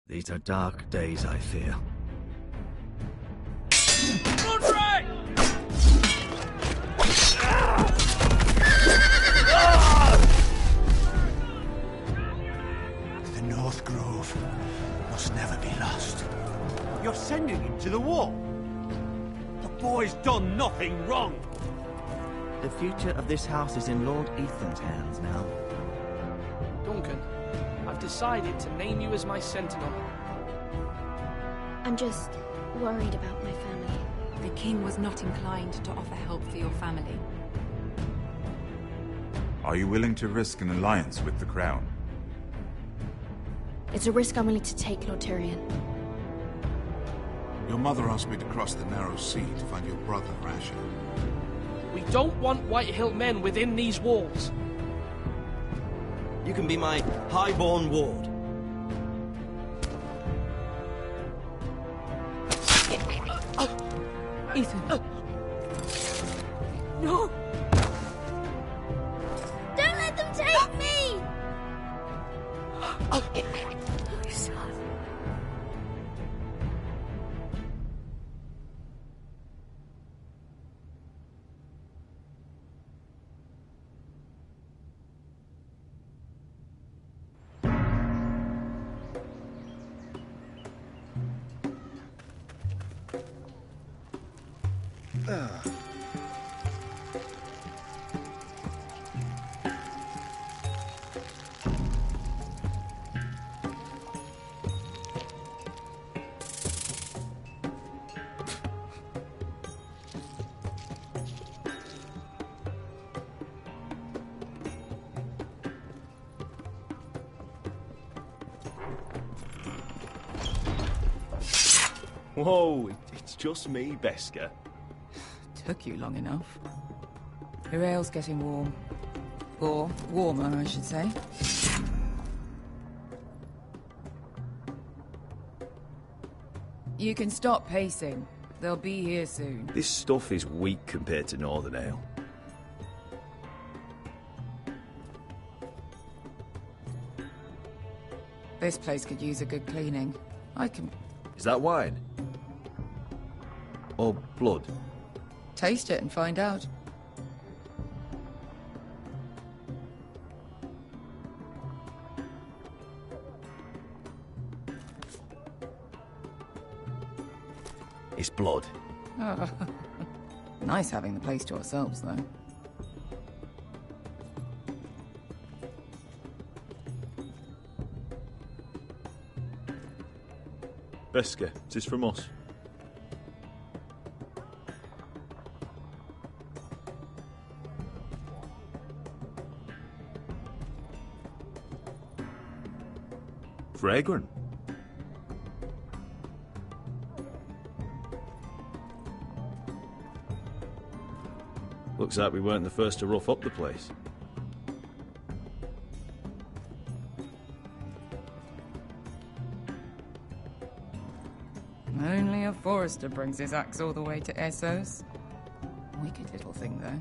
These are dark days, I fear. The North Grove must never be lost. You're sending him to the war? The boy's done nothing wrong. The future of this house is in Lord Ethan's hands now. Duncan, I've decided to name you as my sentinel. I'm just worried about my family. The king was not inclined to offer help for your family. Are you willing to risk an alliance with the crown? It's a risk I'm willing to take, Lord Tyrion. Your mother asked me to cross the narrow sea to find your brother, Rasha. We don't want Whitehill men within these walls. You can be my highborn ward. Ethan. No! Don't let them take me! Son. Whoa, it's just me, Beskar. Took you long enough. Your ale's getting warm. Or warmer, I should say. You can stop pacing. They'll be here soon. This stuff is weak compared to Northern Ale. This place could use a good cleaning. I can Is that wine? Or blood? taste it and find out. It's blood. Oh. Nice having the place to ourselves, though. Beskar, is this from us? Fragrant. Looks like we weren't the first to rough up the place. Only a forester brings his axe all the way to Essos. Wicked little thing, though.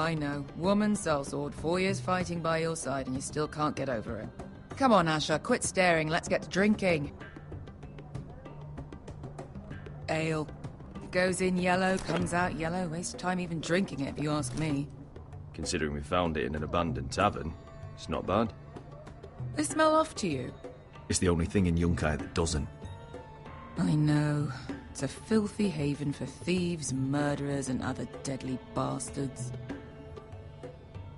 I know. Woman sellsword, 4 years fighting by your side and you still can't get over it. Come on, Asher, quit staring, let's get to drinking. Ale. It goes in yellow, comes out yellow. Waste time even drinking it, if you ask me. Considering we found it in an abandoned tavern, it's not bad. They smell off to you. It's the only thing in Yunkai that doesn't. I know. It's a filthy haven for thieves, murderers, and other deadly bastards.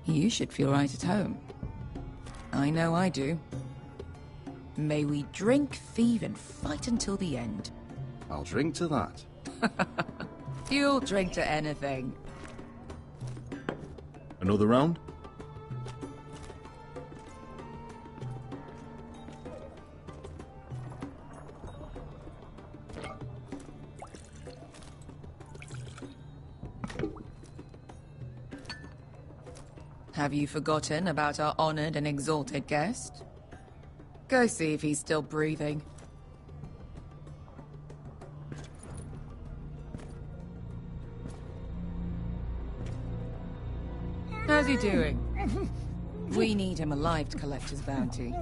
You should feel right at home. I know I do. May we drink, thieve, and fight until the end. I'll drink to that. You'll drink to anything. Another round? Have you forgotten about our honored and exalted guest? Go see if he's still breathing. How's he doing? We need him alive to collect his bounty.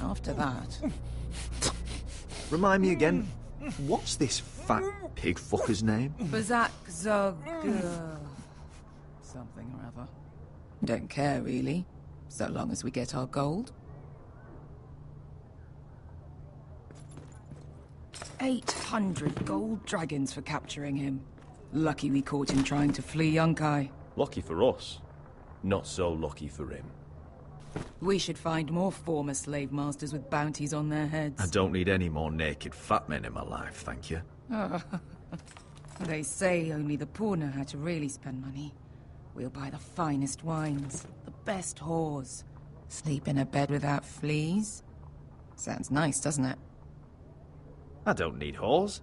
After that... Remind me again, what's this fat pig fucker's name? Bazak Zog... something or other. Don't care, really. So long as we get our gold. 800 gold dragons for capturing him. Lucky we caught him trying to flee Yunkai. Lucky for us. Not so lucky for him. We should find more former slave masters with bounties on their heads. I don't need any more naked fat men in my life, thank you. They say only the poor know how to really spend money. We'll buy the finest wines, the best whores. Sleep in a bed without fleas. Sounds nice, doesn't it? I don't need whores.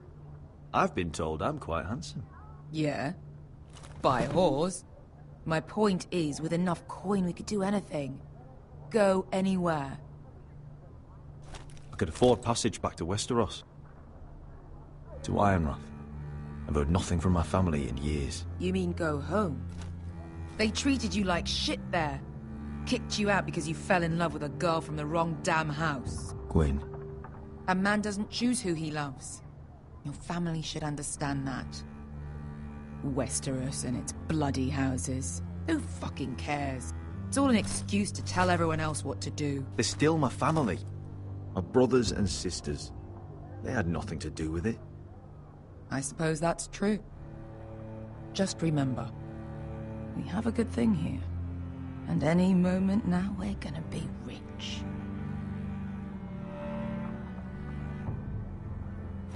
I've been told I'm quite handsome. Yeah. Buy whores. My point is, with enough coin we could do anything. Go anywhere. I could afford passage back to Westeros. To Ironrath. I've heard nothing from my family in years. You mean go home? They treated you like shit there. Kicked you out because you fell in love with a girl from the wrong damn house. Gwyn. A man doesn't choose who he loves. Your family should understand that. Westeros and its bloody houses. Who fucking cares? It's all an excuse to tell everyone else what to do. They're still my family. My brothers and sisters. They had nothing to do with it. I suppose that's true. Just remember, we have a good thing here. And any moment now we're gonna be rich.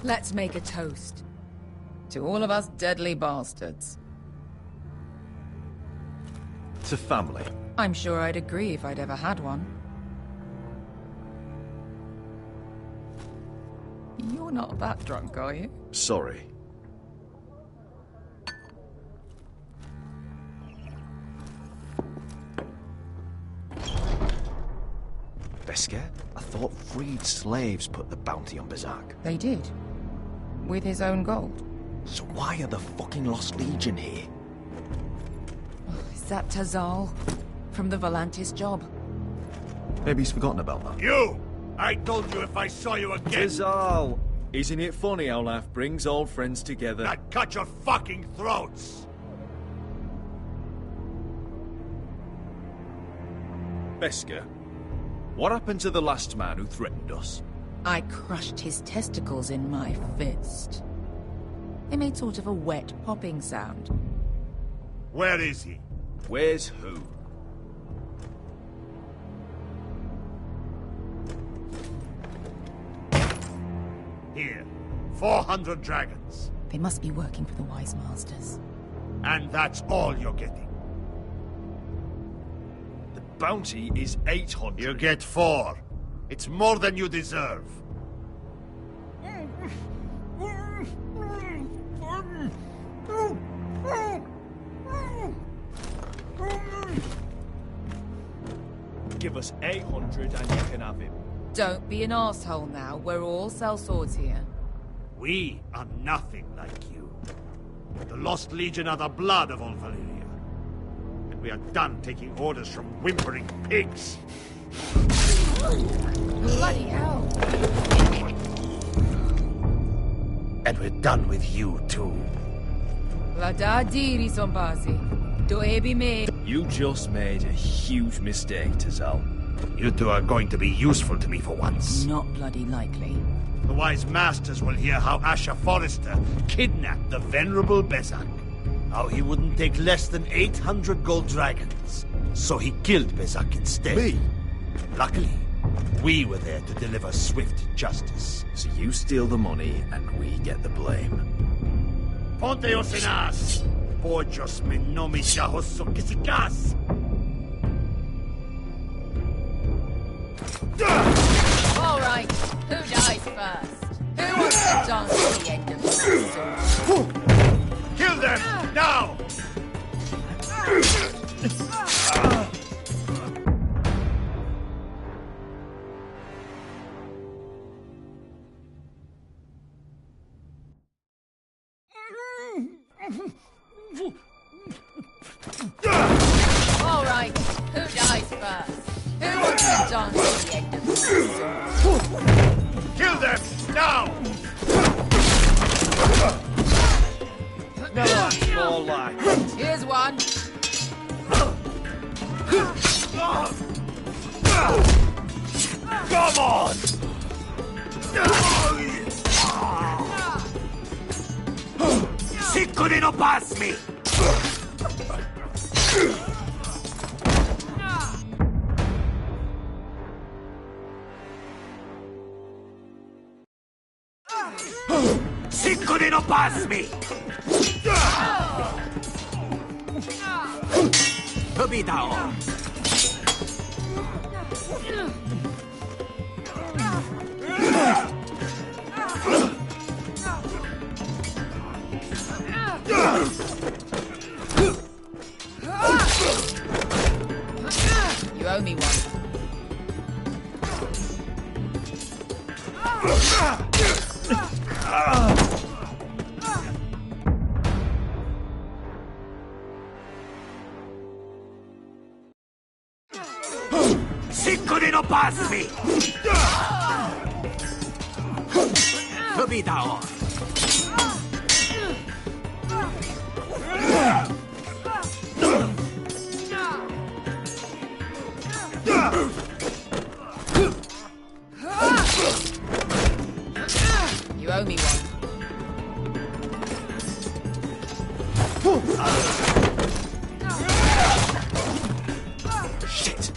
Let's make a toast. To all of us deadly bastards. To family. I'm sure I'd agree if I'd ever had one. You're not that drunk, are you? Sorry. Beskar? I thought freed slaves put the bounty on Bazak. They did. With his own gold. So why are the fucking Lost Legion here? Is that Tazal? From the Volantis job? Maybe he's forgotten about that. You! I told you if I saw you again... Tazal! Isn't it funny how life brings old friends together? I'd cut your fucking throats! Beskar, what happened to the last man who threatened us? I crushed his testicles in my fist. They made sort of a wet popping sound. Where is he? Where's who? Here. 400 dragons. They must be working for the Wise Masters. And that's all you're getting. The bounty is 800. You get 4. It's more than you deserve. Give us 800 and you can have him. Don't be an asshole now. We're all sellswords here. We are nothing like you. The Lost Legion are the blood of all Valyria. And we are done taking orders from whimpering pigs. Bloody hell! And we're done with you, too. Vladadiri Zombasi. Doebi me. You just made a huge mistake, Tazal. You two are going to be useful to me for once. Not bloody likely. The Wise Masters will hear how Asher Forrester kidnapped the venerable Bezak. How he wouldn't take less than 800 gold dragons. So he killed Bezak instead. Me? Luckily, we were there to deliver swift justice. So you steal the money and we get the blame. Ponteos en as! Pojos me nomi shahoso kisikas! All right, who dies first? Who wants to dance to the end of the story? Kill them! Now! Done at the end of this. Kill them now! No, that's more like. Here's one. Come on! Sicko di non passmi! Sicko di non passmi! Dobitao! You owe me one. Sicko di non passmi! Dobitao! You owe me one. Shit!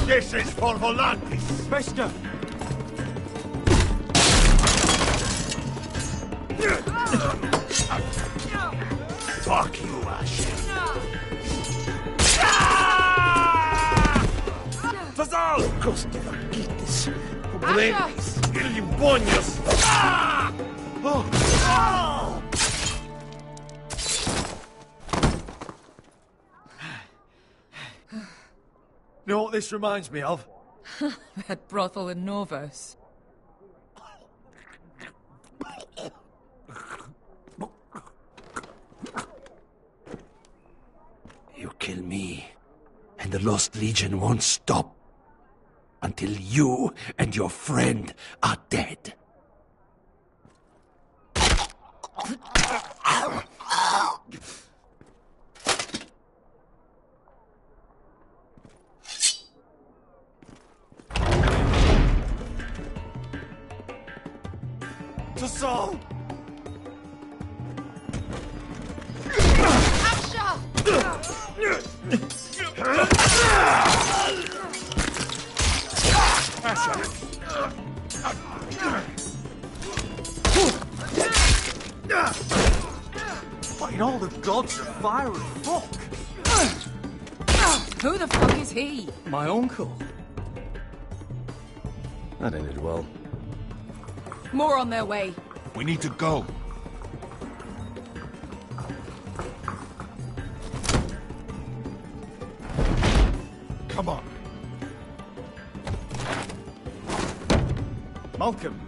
This is for Volantis! Bester! Fuck you, Ash! Fazal! Costa vaquites! Pobrenis! Ilimbonios! You know what this reminds me of? That brothel in Norvos. You kill me, and the Lost Legion won't stop until you and your friend are dead. To Saul! Fighting all the gods of fire and fuck! Who the fuck is he? My uncle. That ended well. More on their way. We need to go. Come on. Malcolm.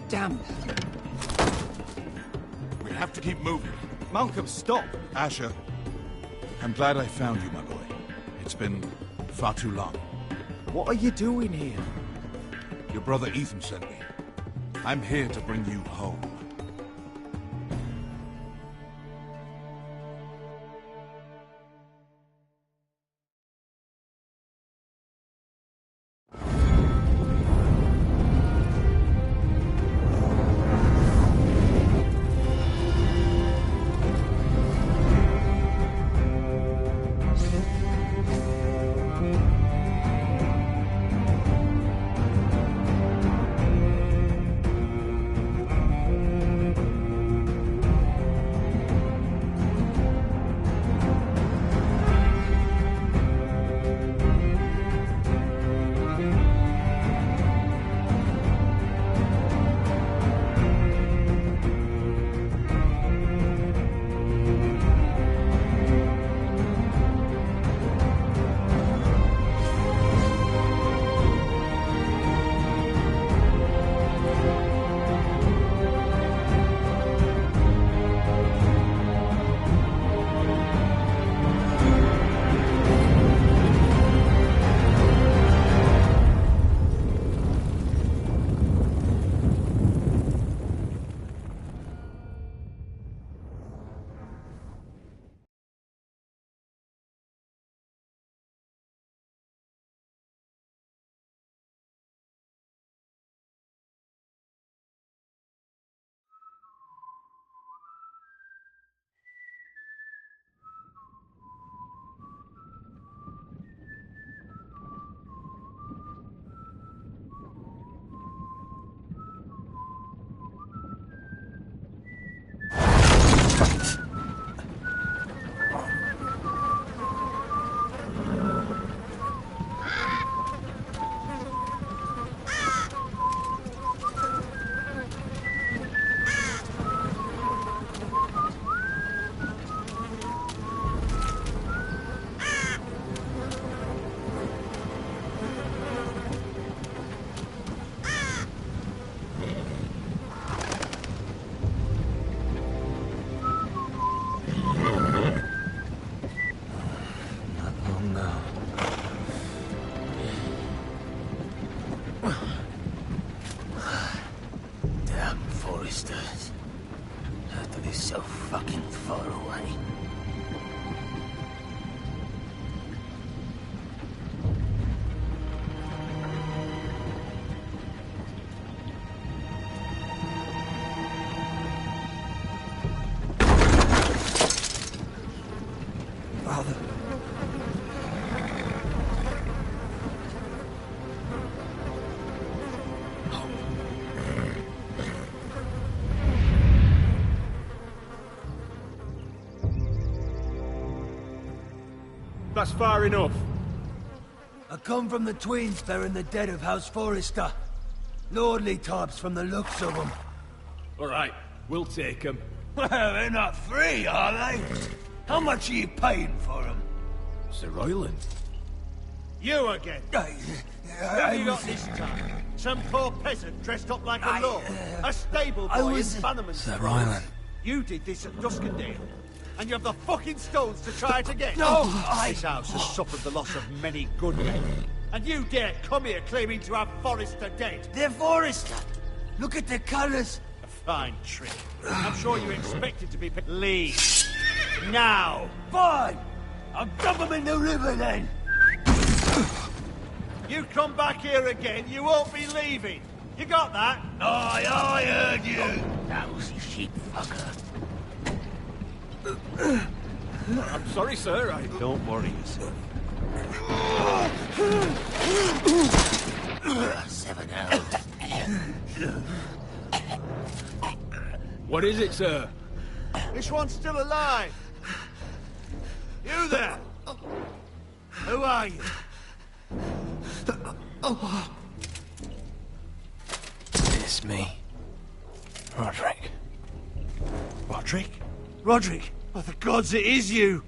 Damn. We have to keep moving. Malcolm, stop! Asher, I'm glad I found you, my boy. It's been far too long. What are you doing here? Your brother Ethan sent me. I'm here to bring you home. fucking far away. Father. That's far enough. I come from the twins bearing the dead of House Forrester. Lordly types from the looks of them. All right, we'll take them. Well, they're not free, are they? How much are you paying for them? Sir Royland. You again. Who have you got this time? Some poor peasant dressed up like a lord? A stable boy in Bannerman's Sir Royland. You did this at Duskendale. And you have the fucking stones to try it again? No, This house has suffered the loss of many good men. And you dare come here claiming to have Forrester dead? They're Forrester! Look at the colours! A fine trick. I'm sure you expected to be... Leave. Now! Fine! I'll dump them in the river then! You come back here again, you won't be leaving. You got that? Aye, I heard you! Lousy sheep fucker. I'm sorry, sir. Don't worry yourself. 7 hours. What is it, sir? This one's still alive. You there? Who are you? It's me. Roderick. Roderick? Roderick? By the gods, it is you!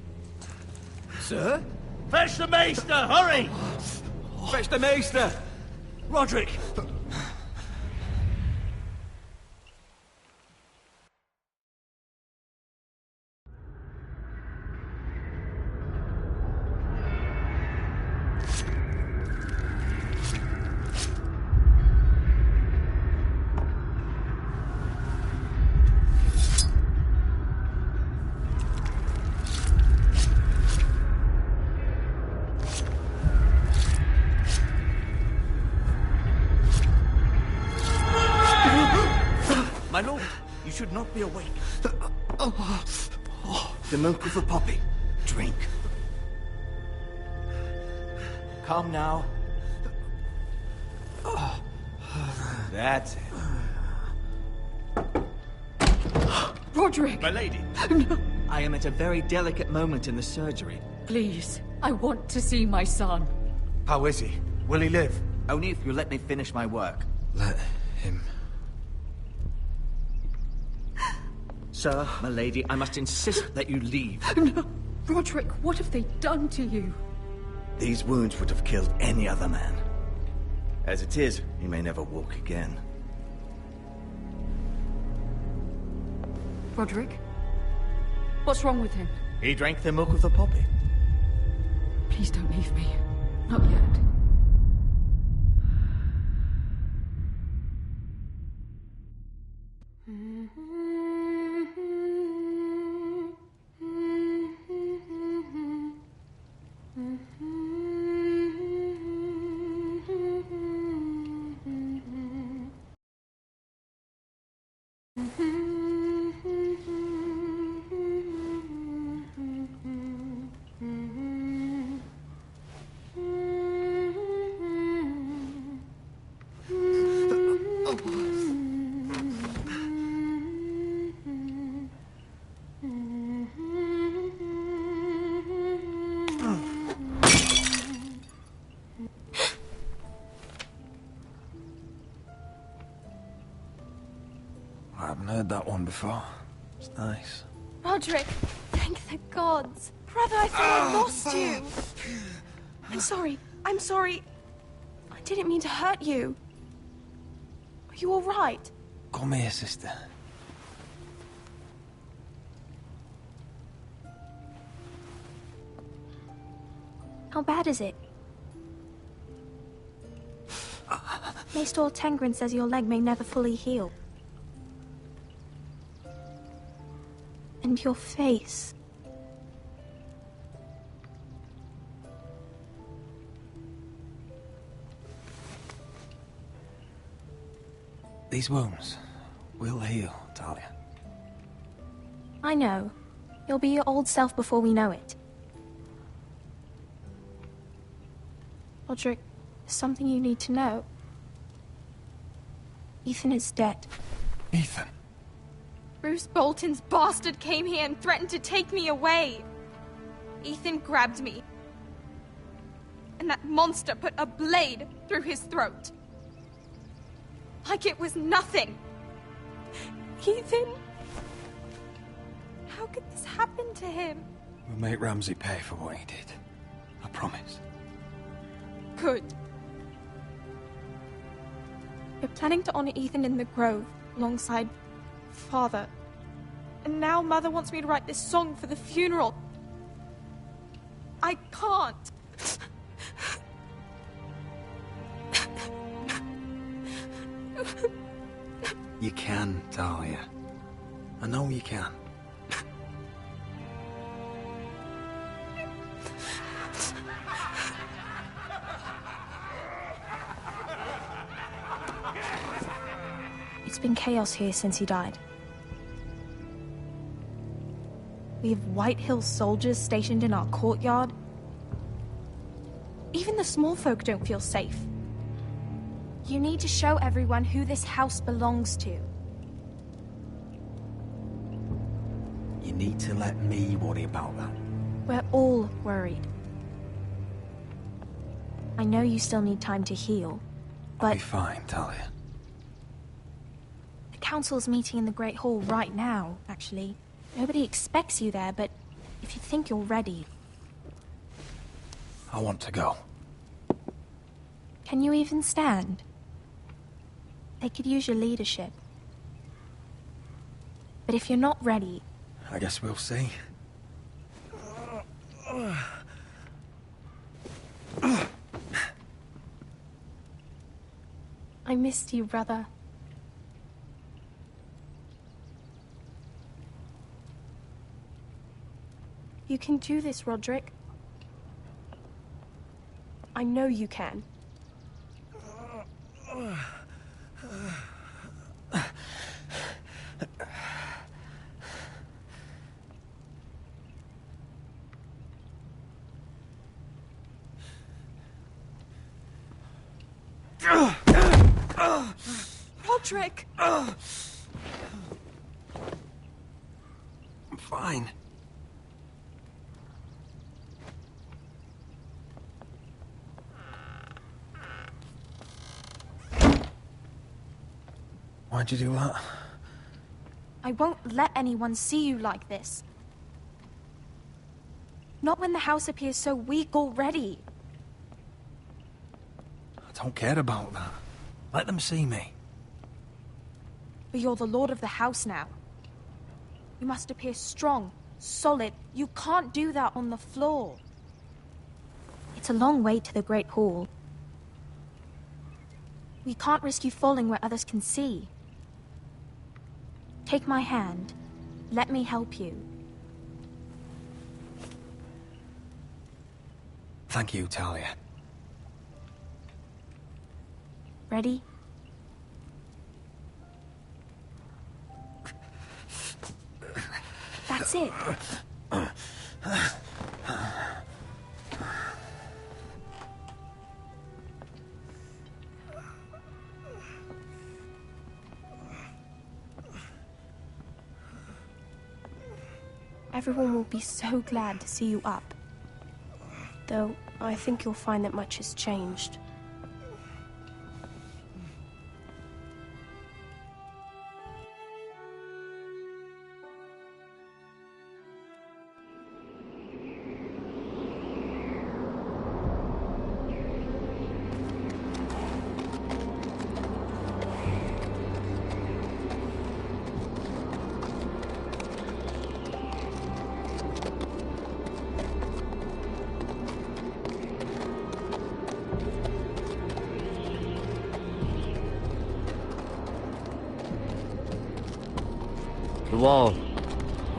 Sir? Fetch the maester, hurry! Fetch the maester! Roderick! My lord, you should not be awake. The milk of the poppy. Drink. Calm now. That's it. Roderick! My lady. No. I am at a very delicate moment in the surgery. Please, I want to see my son. How is he? Will he live? Only if you let me finish my work. Let him. Sir, my lady, I must insist that you leave. No. Roderick, what have they done to you? These wounds would have killed any other man. As it is, he may never walk again. Roderick? What's wrong with him? He drank the milk of the poppy. Please don't leave me. Not yet. I haven't heard that one before. It's nice. Roderick, thank the gods. Brother, I thought I lost you. I'm sorry. I'm sorry. I didn't mean to hurt you. Are you all right? Come here, sister. How bad is it? Maester Tengrin says your leg may never fully heal. And And your face. These wounds will heal, Talia. I know. You'll be your old self before we know it. Roderick, there's something you need to know. Ethan is dead. Ethan? Bruce Bolton's bastard came here and threatened to take me away. Ethan grabbed me. And that monster put a blade through his throat. Like it was nothing. Ethan... How could this happen to him? We'll make Ramsey pay for what he did. I promise. Good. We're planning to honor Ethan in the Grove, alongside Father. And now Mother wants me to write this song for the funeral. I can't. You can, Talia. I know you can. It's been chaos here since he died. We have White Hill soldiers stationed in our courtyard. Even the small folk don't feel safe. You need to show everyone who this house belongs to. You need to let me worry about that. We're all worried. I know you still need time to heal, but... I'll be fine, Talia. The council's meeting in the Great Hall right now, actually. Nobody expects you there, but if you think you're ready... I want to go. Can you even stand? They could use your leadership. But if you're not ready... I guess we'll see. I missed you, brother. You can do this, Roderick. I know you can. Roderick! I'm fine. Why'd you do that? I won't let anyone see you like this. Not when the house appears so weak already. I don't care about that. Let them see me. But you're the lord of the house now. You must appear strong, solid. You can't do that on the floor. It's a long way to the Great Hall. We can't risk you falling where others can see. Take my hand. Let me help you. Thank you, Talia. Ready? That's it. Everyone will be so glad to see you up. Though, I think you'll find that much has changed. The wall.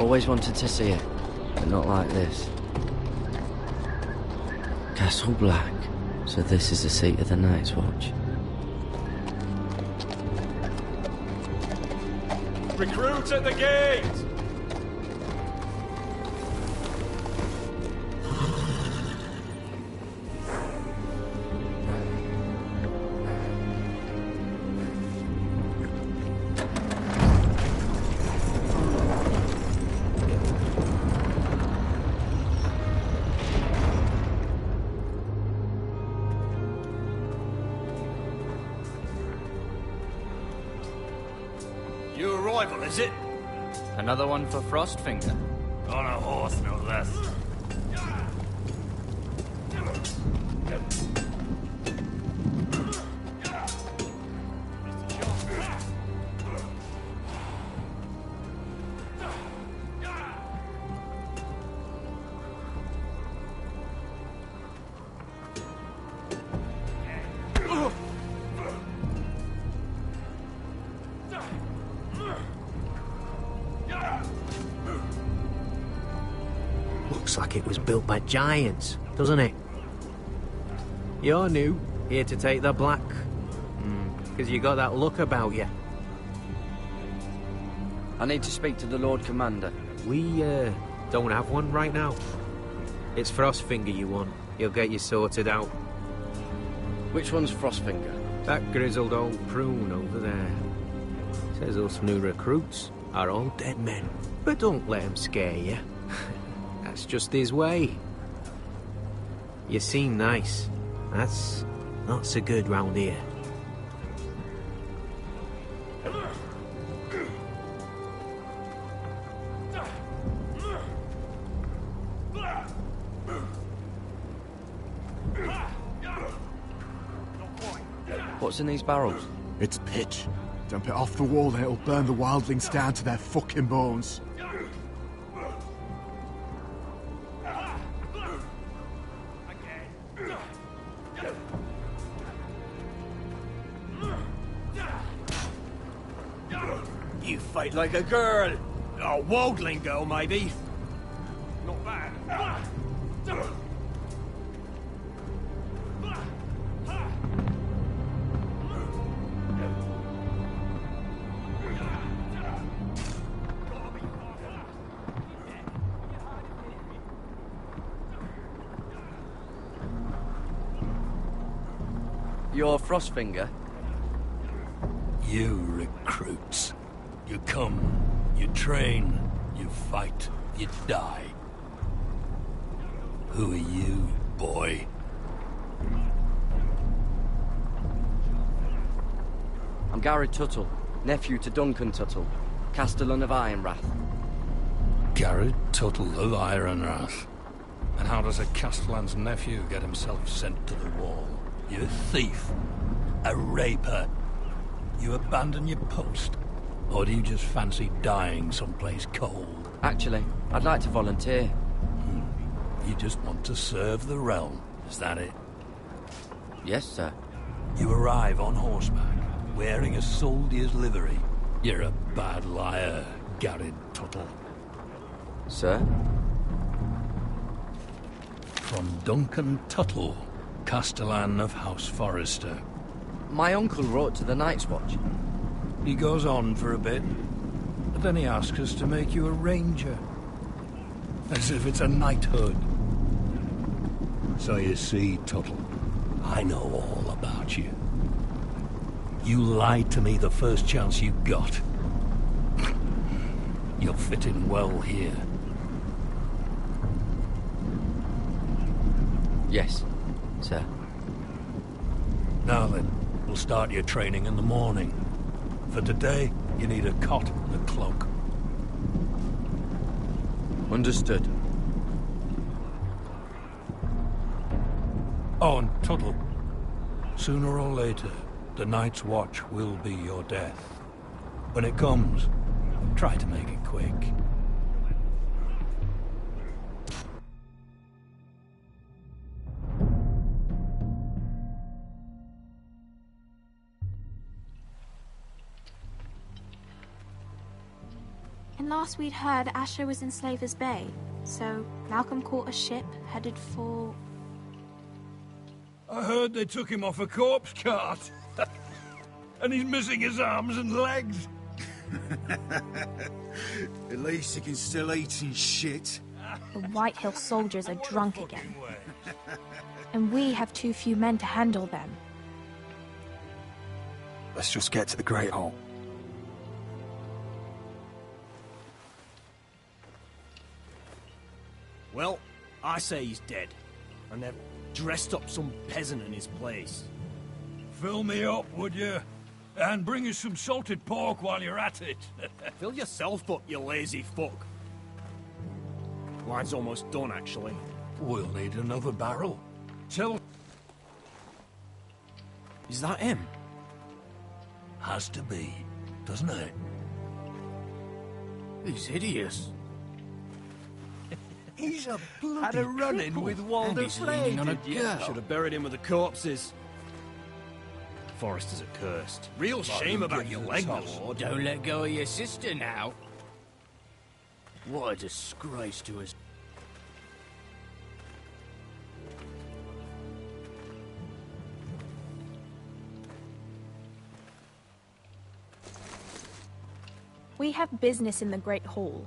Always wanted to see it, but not like this. Castle Black. So this is the seat of the Night's Watch. Recruits at the gate! New arrival, is it? Another one for Frostfinger. On a horse, no less. Looks like it was built by giants, doesn't it? You're new, here to take the black. Because you got that look about you. I need to speak to the Lord Commander. We, don't have one right now. It's Frostfinger you want. He'll get you sorted out. Which one's Frostfinger? That grizzled old prune over there. Says us new recruits are all dead men. But don't let him scare you. That's just his way. You seem nice. That's not so good round here. What's in these barrels? It's pitch. Dump it off the wall and it'll burn the wildlings down to their fucking bones. You fight like a girl. A wildling girl, maybe. Not bad. You're Frostfinger? You recruits. You come, you train, you fight, you die. Who are you, boy? I'm Gary Tuttle, nephew to Duncan Tuttle, Castellan of Ironrath. Gary Tuttle of Ironrath. And how does a Castellan's nephew get himself sent to the wall? You thief. A raper. You abandon your post. Or do you just fancy dying someplace cold? Actually, I'd like to volunteer. You just want to serve the realm, is that it? Yes, sir. You arrive on horseback, wearing a soldier's livery. You're a bad liar, Gary Tuttle. Sir? From Duncan Tuttle, Castellan of House Forrester. My uncle wrote to the Night's Watch. He goes on for a bit, but then he asks us to make you a ranger. As if it's a knighthood. So you see, Tuttle, I know all about you. You lied to me the first chance you got. You'll fit in well here. Yes, sir. Now then, we'll start your training in the morning. For today, you need a cot and a cloak. Understood. Oh, and Tuttle, sooner or later, the Night's Watch will be your death. When it comes, try to make it quick. And last we'd heard, Asher was in Slaver's Bay. So Malcolm caught a ship headed for... I heard they took him off a corpse cart. And he's missing his arms and legs. At least he can still eat and shit. The White Hill soldiers are drunk again. And we have too few men to handle them. Let's just get to the Great Hall. Well, I say he's dead. And they've dressed up some peasant in his place. Fill me up, would you? And bring us some salted pork while you're at it. Fill yourself up, you lazy fuck. Wine's almost done, actually. We'll need another barrel. Is that him? Has to be, doesn't it? He's hideous. He's a bloody Had a run-in cripple. with Walder And he's Frey, leaning on a did you? girl. Should have buried him with the corpses. Foresters are cursed. Real shame about your leg, my lord. Don't let go of your sister now. What a disgrace to us. We have business in the Great Hall.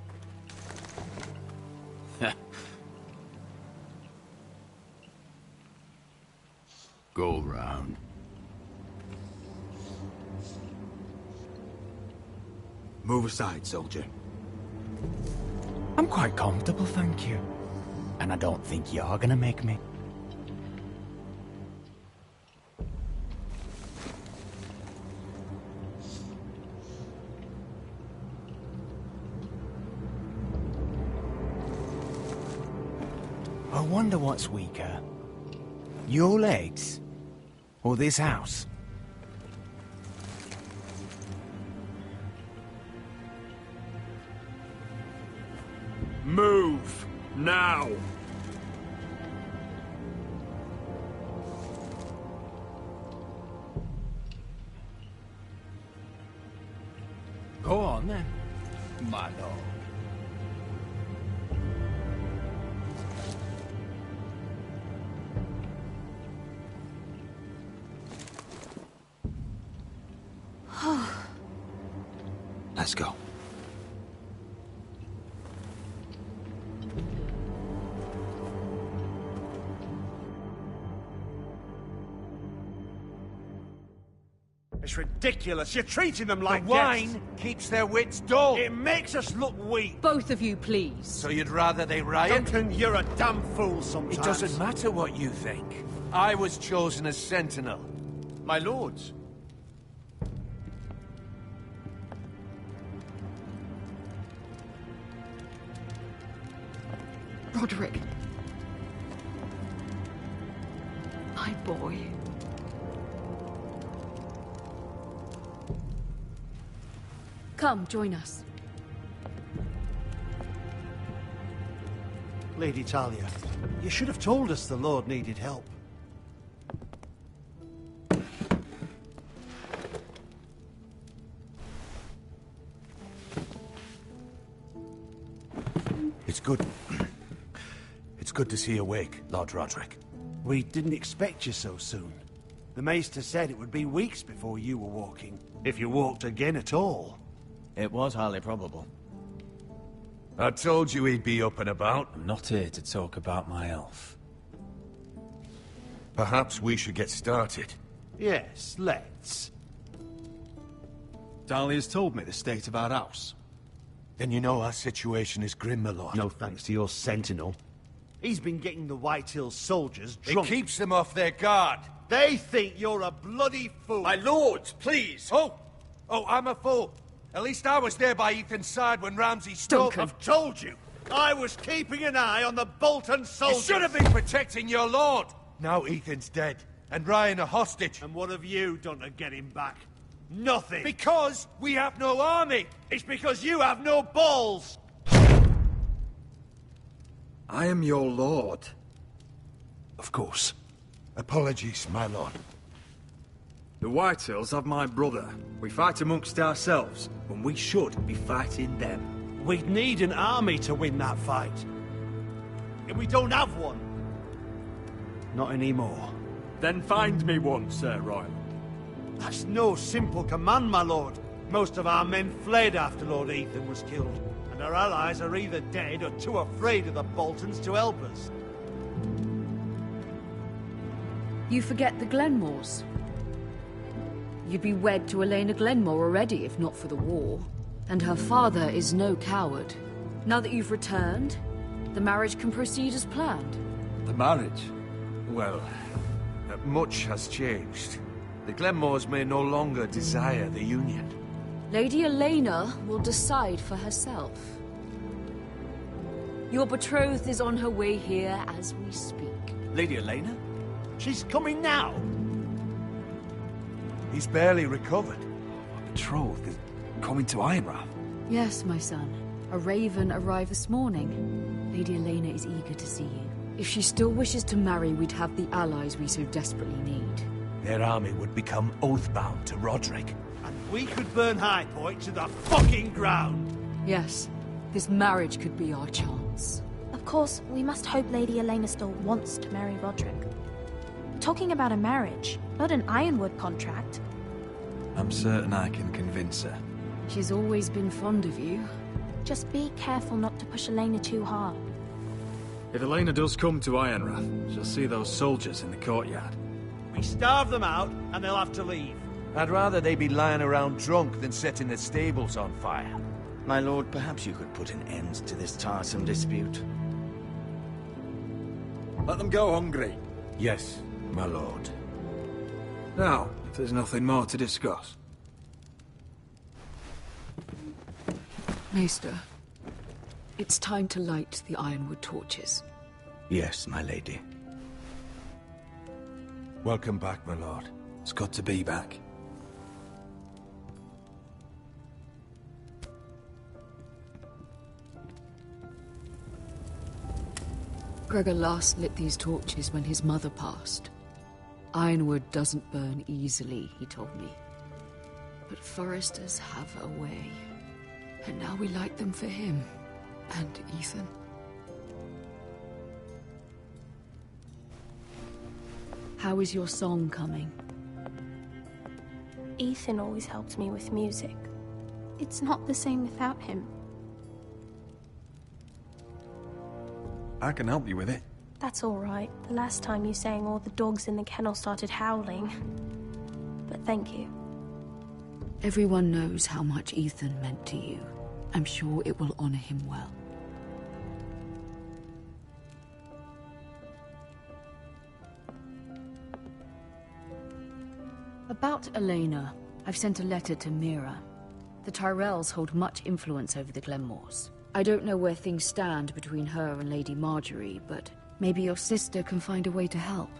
Go round. Move aside, soldier. I'm quite comfortable, thank you. And I don't think you're gonna make me. I wonder what's weaker. Your legs? Or this house? Move! Now! Go on then, my lord. Let's go. It's ridiculous. You're treating them like The wine keeps their wits dull. It makes us look weak. Both of you, please. So you'd rather they riot? Duncan, you're a damn fool sometimes. It doesn't matter what you think. I was chosen as sentinel. My lords. Roderick. My boy. Come, join us. Lady Talia, you should have told us the Lord needed help. It's good. It's good to see you awake, Lord Roderick. We didn't expect you so soon. The Maester said it would be weeks before you were walking, if you walked again at all. It was highly probable. I told you he'd be up and about. I'm not here to talk about my elf. Perhaps we should get started. Yes, let's. Dahlia's told me the state of our house. Then you know our situation is grim, my lord. No thanks to your sentinel. He's been getting the White Hill soldiers drunk. It keeps them off their guard. They think you're a bloody fool. My lords, please. Oh, I'm a fool. At least I was there by Ethan's side when Ramsay stole... I've told you. I was keeping an eye on the Bolton soldiers. You should have been protecting your lord. Now Ethan's dead, and Ryan a hostage. And what have you done to get him back? Nothing. Because we have no army. It's because you have no balls. I am your lord. Of course. Apologies, my lord. The Whitehills have my brother. We fight amongst ourselves, when we should be fighting them. We'd need an army to win that fight. And we don't have one. Not anymore. Then find me one, Sir Royal. That's no simple command, my lord. Most of our men fled after Lord Ethan was killed, and our allies are either dead or too afraid of the Boltons to help us. You forget the Glenmores. You'd be wed to Elena Glenmore already, if not for the war. And her father is no coward. Now that you've returned, the marriage can proceed as planned. The marriage? Well, much has changed. The Glenmores may no longer desire the union. Lady Elena will decide for herself. Your betrothed is on her way here as we speak. Lady Elena? She's coming now. He's barely recovered. My betrothed is coming to Ironrath. Yes, my son. A raven arrived this morning. Lady Elena is eager to see you. If she still wishes to marry, we'd have the allies we so desperately need. Their army would become oath-bound to Roderick. And we could burn High Point to the fucking ground. Yes, this marriage could be our chance. Of course, we must hope Lady Elena still wants to marry Roderick. We're talking about a marriage, not an Ironwood contract. I'm certain I can convince her. She's always been fond of you. Just be careful not to push Elena too hard. If Elena does come to Ironrath, she'll see those soldiers in the courtyard. We starve them out, and they'll have to leave. I'd rather they be lying around drunk than setting the stables on fire. My lord, perhaps you could put an end to this tiresome dispute. Let them go hungry. Yes, my lord. Now, if there's nothing more to discuss. Maester, it's time to light the Ironwood torches. Yes, my lady. Welcome back, my lord. It's good to be back. Gregor last lit these torches when his mother passed. Ironwood doesn't burn easily, he told me. But foresters have a way. And now we light them for him. And Ethan. How is your song coming? Ethan always helps me with music. It's not the same without him. I can help you with it. That's all right. The last time you sang, all the dogs in the kennel started howling. But thank you. Everyone knows how much Ethan meant to you. I'm sure it will honor him well. About Elena, I've sent a letter to Mira. The Tyrells hold much influence over the Glenmores. I don't know where things stand between her and Lady Marjorie, but maybe your sister can find a way to help.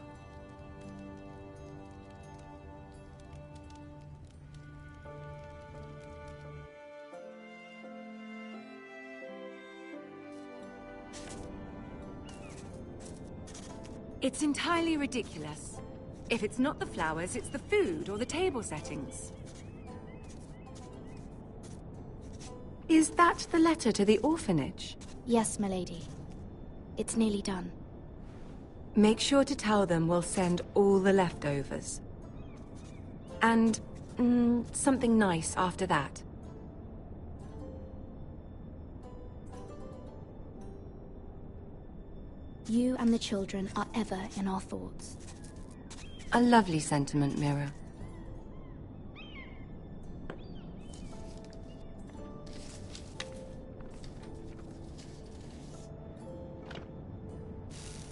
It's entirely ridiculous. If it's not the flowers, it's the food or the table settings. Is that the letter to the orphanage? Yes, my lady. It's nearly done. Make sure to tell them we'll send all the leftovers. And something nice after that. You and the children are ever in our thoughts. A lovely sentiment, Mira.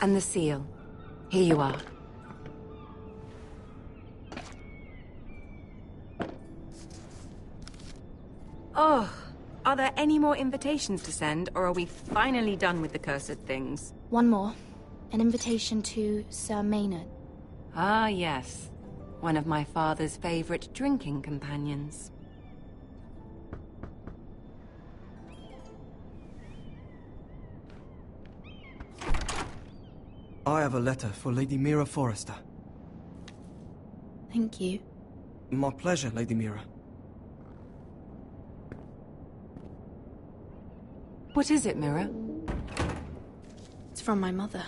And the seal. Here you are. Oh, are there any more invitations to send, or are we finally done with the cursed things? One more. An invitation to Sir Maynard. Ah, yes. One of my father's favorite drinking companions. I have a letter for Lady Mira Forrester. Thank you. My pleasure, Lady Mira. What is it, Mira? It's from my mother.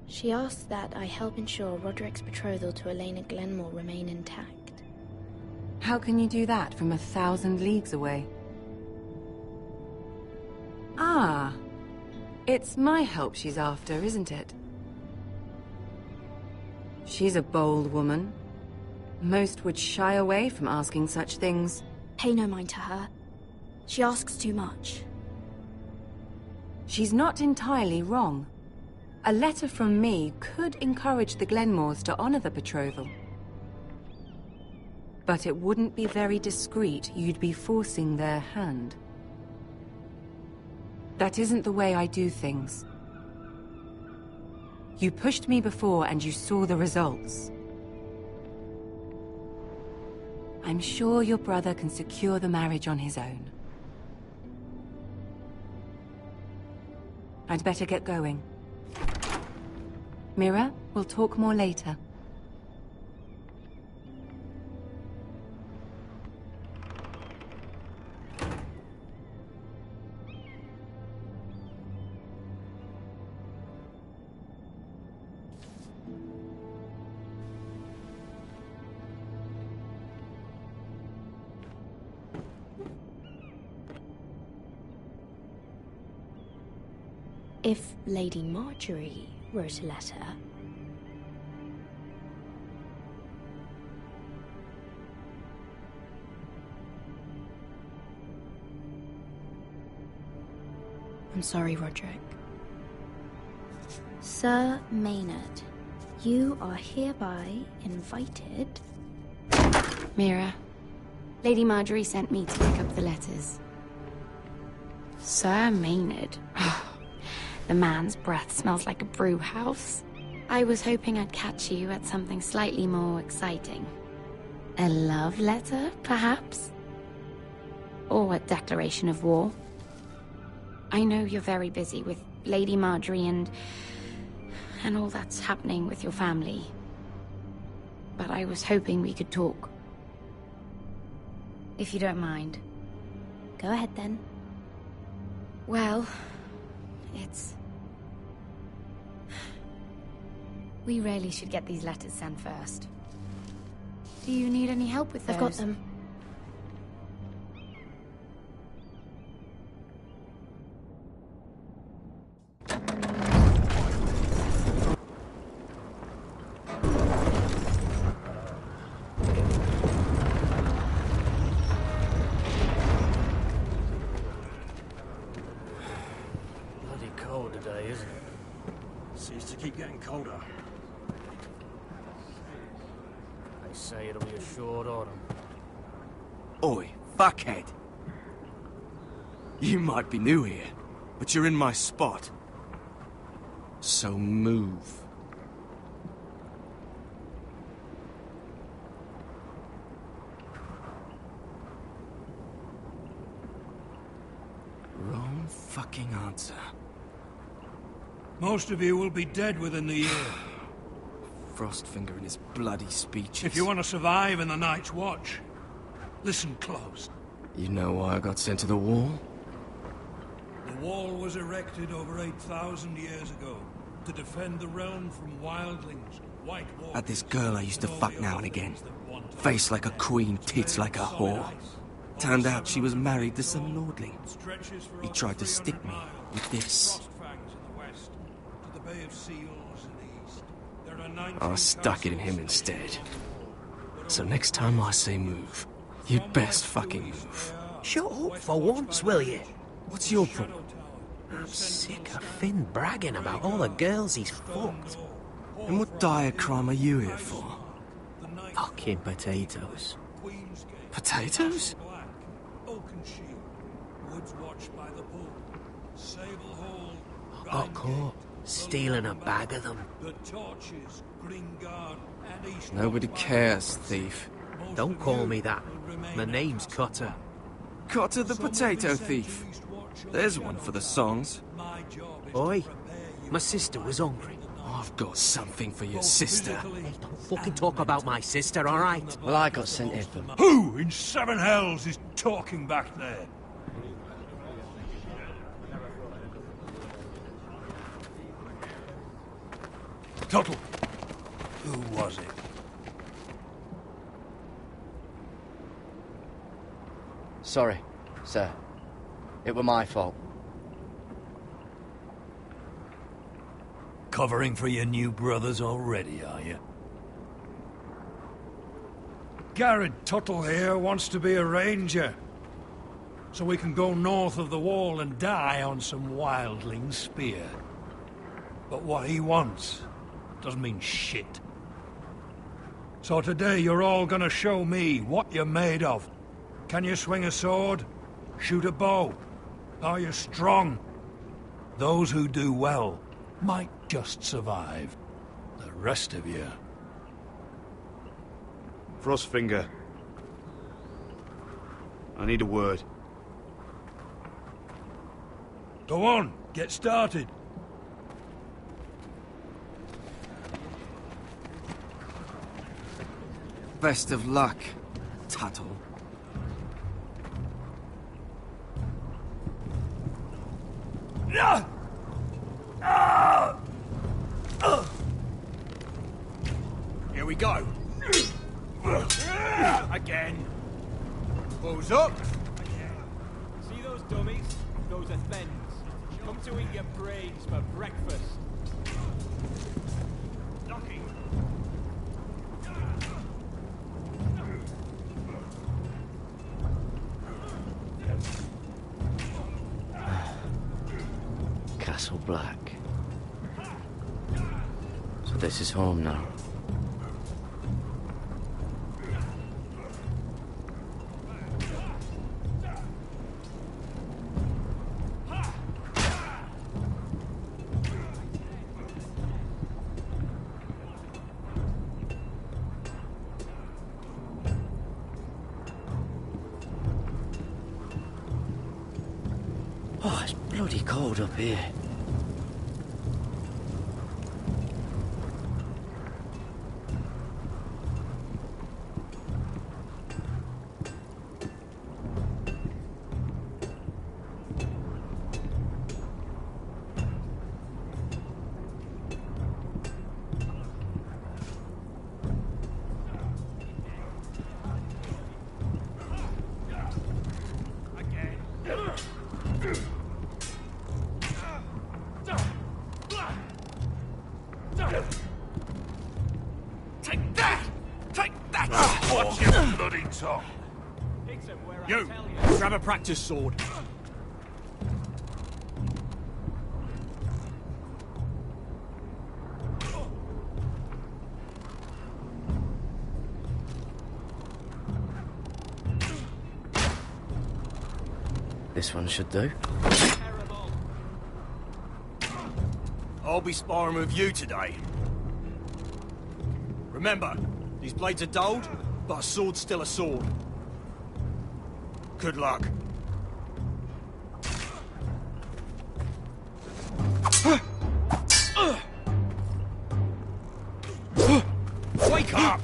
She asks that I help ensure Roderick's betrothal to Elena Glenmore remain intact. How can you do that from 1,000 leagues away? Ah, it's my help she's after, isn't it? She's a bold woman. Most would shy away from asking such things. Pay no mind to her. She asks too much. She's not entirely wrong. A letter from me could encourage the Glenmores to honor the betrothal. But it wouldn't be very discreet. You'd be forcing their hand. That isn't the way I do things. You pushed me before and you saw the results. I'm sure your brother can secure the marriage on his own. I'd better get going. Mira, we'll talk more later. If Lady Marjorie wrote a letter... I'm sorry, Roderick. Sir Maynard, you are hereby invited... Mira, Lady Marjorie sent me to pick up the letters. Sir Maynard? The man's breath smells like a brew house. I was hoping I'd catch you at something slightly more exciting. A love letter, perhaps? Or a declaration of war? I know you're very busy with Lady Marjorie and all that's happening with your family. But I was hoping we could talk. If you don't mind. Go ahead, then. Well, it's... We really should get these letters sent first. Do you need any help with those? I've got them. Bloody cold today, isn't it? Seems to keep getting colder. They say it'll be a short autumn. Oi, fuckhead. You might be new here, but you're in my spot. So move. Wrong fucking answer. Most of you will be dead within the year. Frostfinger and his bloody speeches. If you want to survive in the Night's Watch, listen close. You know why I got sent to the wall? The wall was erected over 8,000 years ago to defend the realm from wildlings, white walkers... Had this girl I used to fuck now and again. Face like a queen, tits like a whore. Turned out she was married to some lordling. He tried to stick me with this. I stuck it in him instead. So next time I say move, you'd best fucking move. Shut up for once, will you? What's your problem? I'm sick of Finn bragging about all the girls he's fucked. And what dire crime are you here for? Fucking potatoes. Potatoes? I got caught stealing a bag of them. Nobody cares, thief. Don't call me that. My name's Cutter. Cutter the potato thief. There's one for the songs. Oi, my sister was hungry. I've got something for your sister. Hey, don't fucking talk about my sister, all right? Well, I got sent here for... Who in seven hells is talking back there? Tuttle. Who was it? Sorry, sir. It were my fault. Covering for your new brothers already, are you? Garrett Tuttle here wants to be a ranger. So we can go north of the wall and die on some wildling spear. But what he wants doesn't mean shit. So today you're all gonna show me what you're made of. Can you swing a sword? Shoot a bow? Are you strong? Those who do well might just survive. The rest of you... Frostfinger. I need a word. Go on, get started. Best of luck, Tuttle. Here we go. Again. Pose up. See those dummies? Those are thens. Come to eat your brains for breakfast. Knocking. Castle Black. So this is home now. Oh, it's bloody cold up here. Take that! Take that! Watch your bloody tongue! You, grab a practice sword. This one should do. I'll be sparring with you today. Remember, these blades are dulled, but a sword's still a sword. Good luck. Wake up!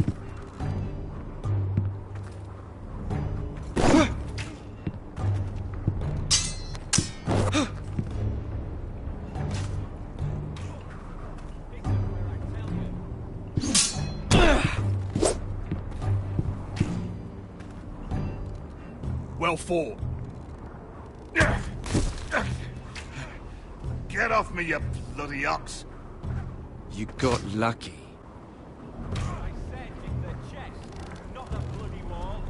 Well fought. Get off me, you bloody ox! You got lucky. I said in the chest, not the bloody wall.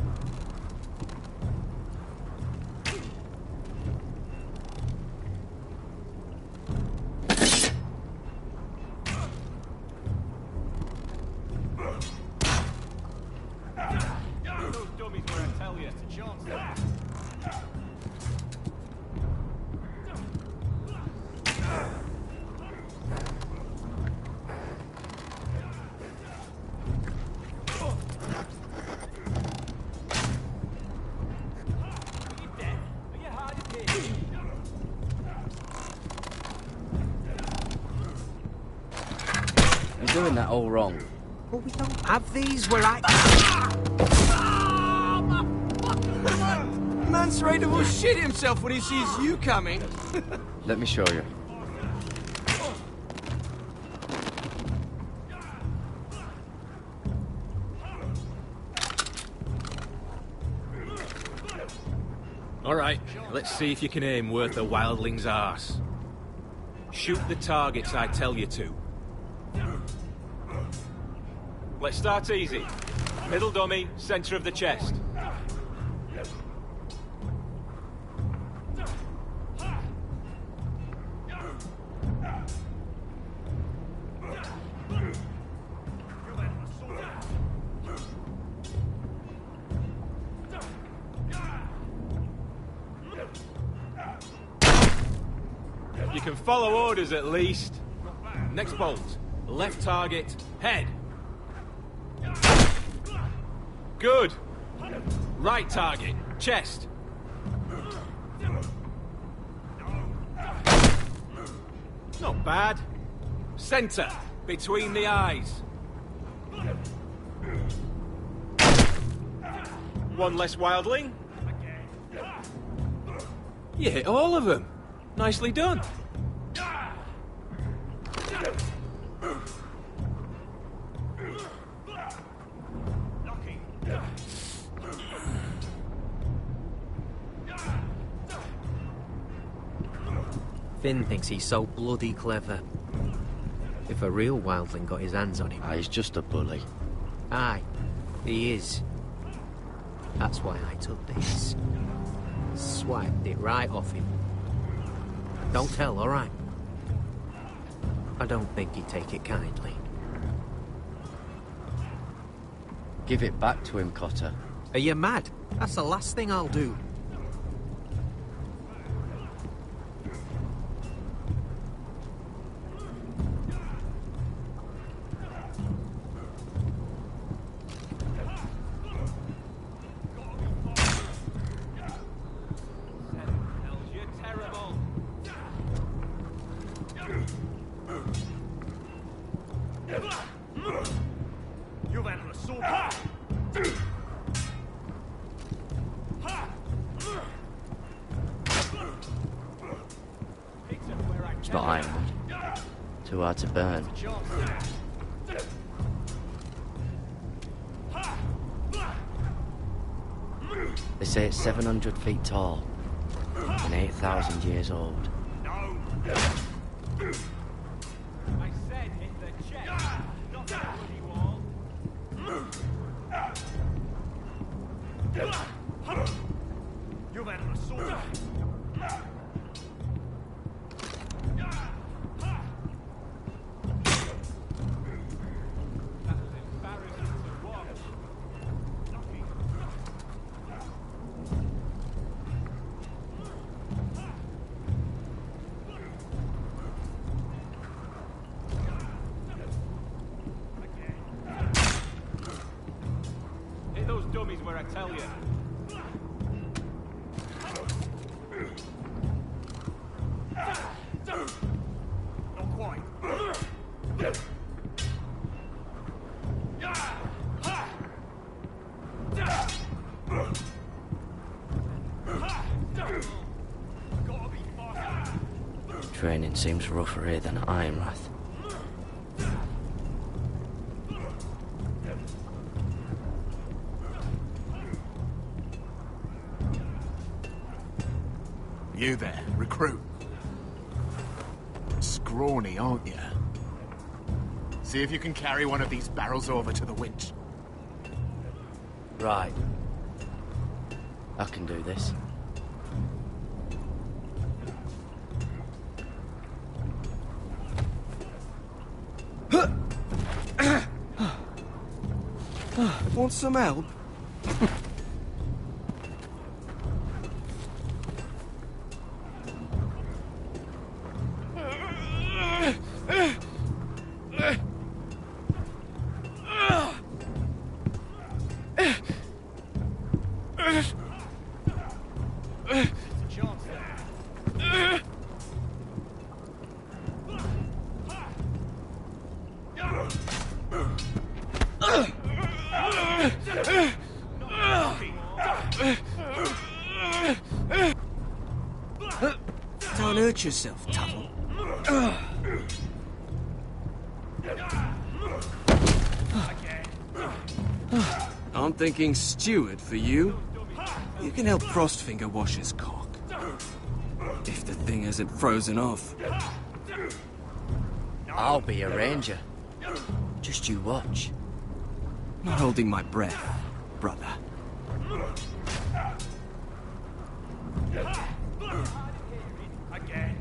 Those dummies where I tell you to chance them. You're doing that all wrong. Well, we don't have these where I... Man's ready to shit himself when he sees you coming. Let me show you. Alright, let's see if you can aim worth a wildling's arse. Shoot the targets I tell you to. Let's start easy. Middle dummy, center of the chest. You can follow orders at least. Next bolt. Left target, head. Good. Right target, chest. Not bad. Center, between the eyes. One less wildling. You hit all of them. Nicely done. Finn thinks he's so bloody clever. If a real wildling got his hands on him... He's just a bully. Aye, he is. That's why I took this. Swiped it right off him. Don't tell, alright? I don't think he'd take it kindly. Give it back to him, Cotter. Are you mad? That's the last thing I'll do. It's not ironwood. Too hard to burn. They say it's 700 feet tall and 8,000 years old. I said hit the chest, not the bloody wall. You've had an assault. Hit those dummies where I tell you. Not quite. Training seems rougher here than at Ironrath. You there, recruit. Scrawny, aren't you? See if you can carry one of these barrels over to the winch. Right. I can do this. Want some help? Don't hurt yourself, Tuttle. I'm thinking steward for you. You can help Frostfinger wash his cock. If the thing isn't frozen off. I'll be a ranger. Just you watch. Not holding my breath, brother. Again.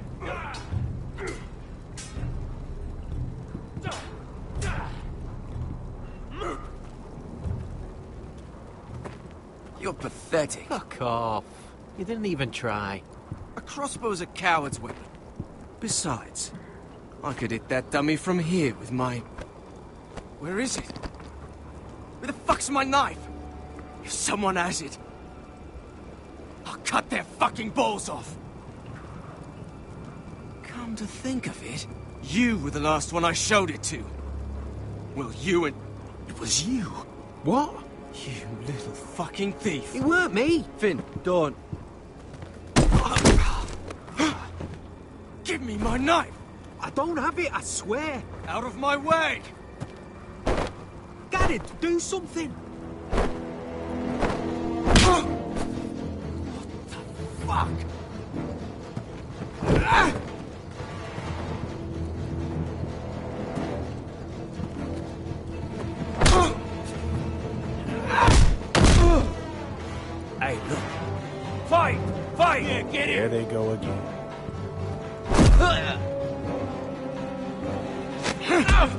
You're pathetic. Fuck off. You didn't even try. A crossbow's a coward's weapon. Besides, I could hit that dummy from here with my... Where is it? Where the fuck's my knife? If someone has it, I'll cut their fucking balls off. Come to think of it, you were the last one I showed it to. Well, you and... It was you. What? You little fucking thief. It weren't me. Finn, don't. Give me my knife! I don't have it, I swear. Out of my way! Garrett, do something. What the fuck? Hey, look. Fight! Fight! Yeah, get it! There they go again. Get up!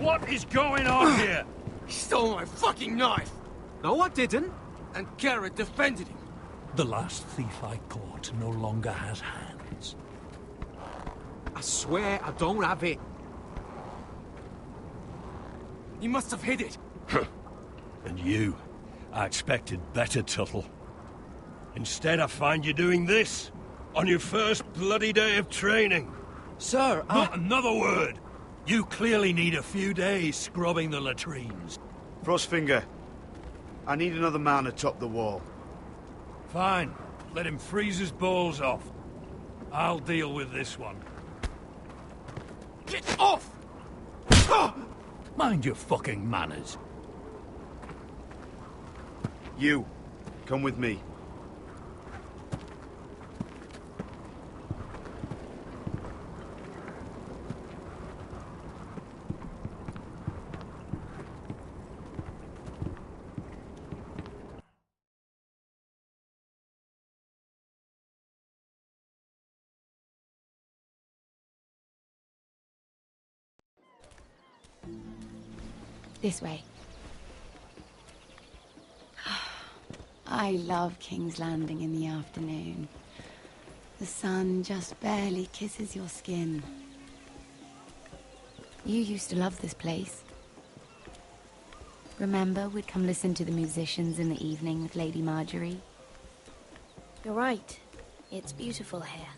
What is going on here? He stole my fucking knife! No, I didn't. And Garrett defended him. The last thief I caught no longer has hands. I swear I don't have it. He must have hid it. And you, I expected better, Tuttle. Instead, I find you doing this on your first bloody day of training. Sir, Not another word. You clearly need a few days scrubbing the latrines. Frostfinger, I need another man atop the wall. Fine. Let him freeze his balls off. I'll deal with this one. Get off! Mind your fucking manners. You, come with me. This way. I love King's Landing in the afternoon. The sun just barely kisses your skin. You used to love this place. Remember, we'd come listen to the musicians in the evening with Lady Marjorie? You're right. It's beautiful here.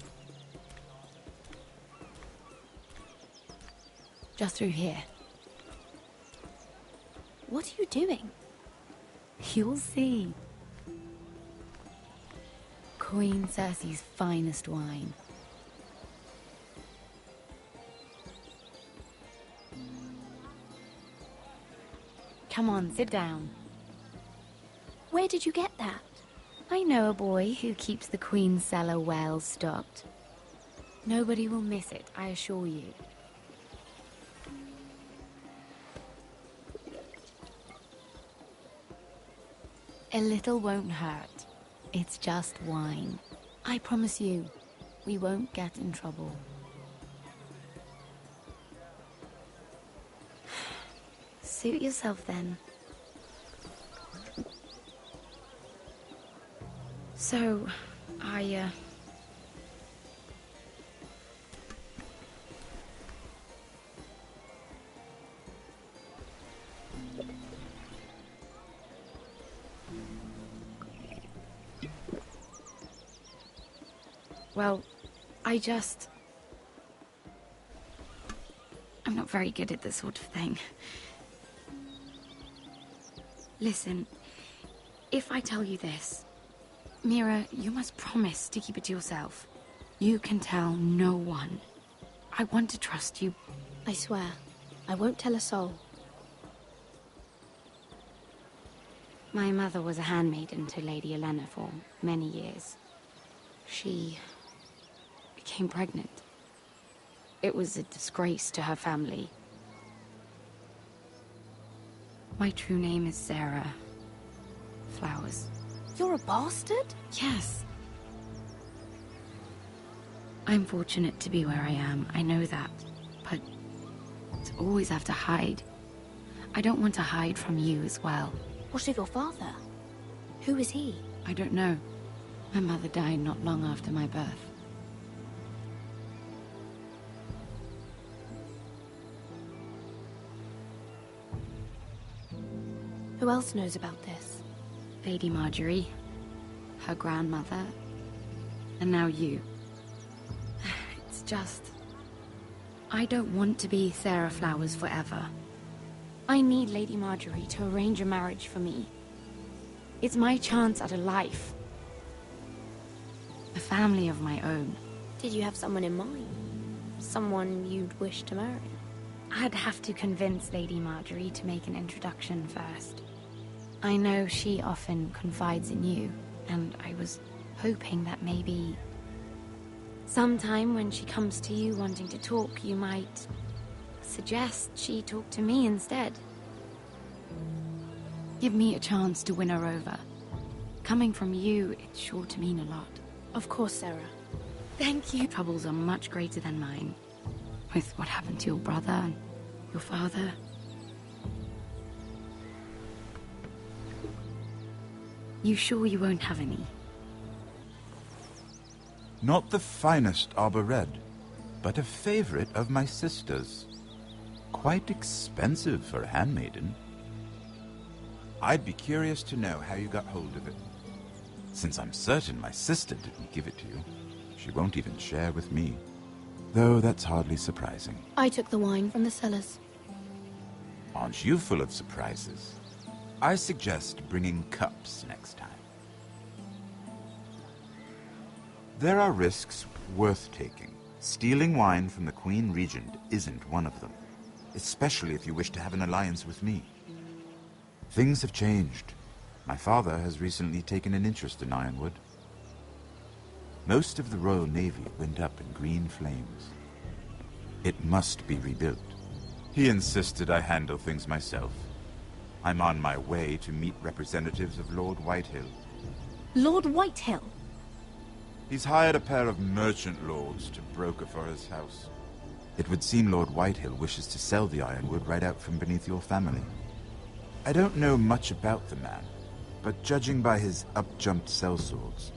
Just through here. What are you doing? You'll see. Queen Cersei's finest wine. Come on, sit down. Where did you get that? I know a boy who keeps the Queen's cellar well stocked. Nobody will miss it, I assure you. A little won't hurt. It's just wine. I promise you, we won't get in trouble. Suit yourself then. So, Well, I'm not very good at this sort of thing. Listen, if I tell you this, Mira, you must promise to keep it to yourself. You can tell no one. I want to trust you. I swear, I won't tell a soul. My mother was a handmaiden to Lady Elena for many years. She became pregnant. It was a disgrace to her family. My true name is Sarah Flowers. You're a bastard? Yes. I'm fortunate to be where I am, I know that. But to always have to hide. I don't want to hide from you as well. What of your father? Who is he? I don't know. My mother died not long after my birth. Who else knows about this? Lady Marjorie, her grandmother, and now you. It's just... I don't want to be Sarah Flowers forever. I need Lady Marjorie to arrange a marriage for me. It's my chance at a life. A family of my own. Did you have someone in mind? Someone you'd wish to marry? I'd have to convince Lady Marjorie to make an introduction first. I know she often confides in you, and I was hoping that maybe... sometime when she comes to you wanting to talk, you might suggest she talk to me instead. Give me a chance to win her over. Coming from you, it's sure to mean a lot. Of course, Sarah. Thank you. Troubles are much greater than mine. With what happened to your brother and your father. You sure you won't have any? Not the finest arbor red, but a favorite of my sister's. Quite expensive for a handmaiden. I'd be curious to know how you got hold of it. Since I'm certain my sister didn't give it to you, she won't even share with me. Though that's hardly surprising. I took the wine from the cellars. Aren't you full of surprises? I suggest bringing cups next time. There are risks worth taking. Stealing wine from the Queen Regent isn't one of them. Especially if you wish to have an alliance with me. Things have changed. My father has recently taken an interest in Ironwood. Most of the Royal Navy went up in green flames. It must be rebuilt. He insisted I handle things myself. I'm on my way to meet representatives of Lord Whitehill. Lord Whitehill? He's hired a pair of merchant lords to broker for his house. It would seem Lord Whitehill wishes to sell the ironwood right out from beneath your family. I don't know much about the man, but judging by his up-jumped sellswords,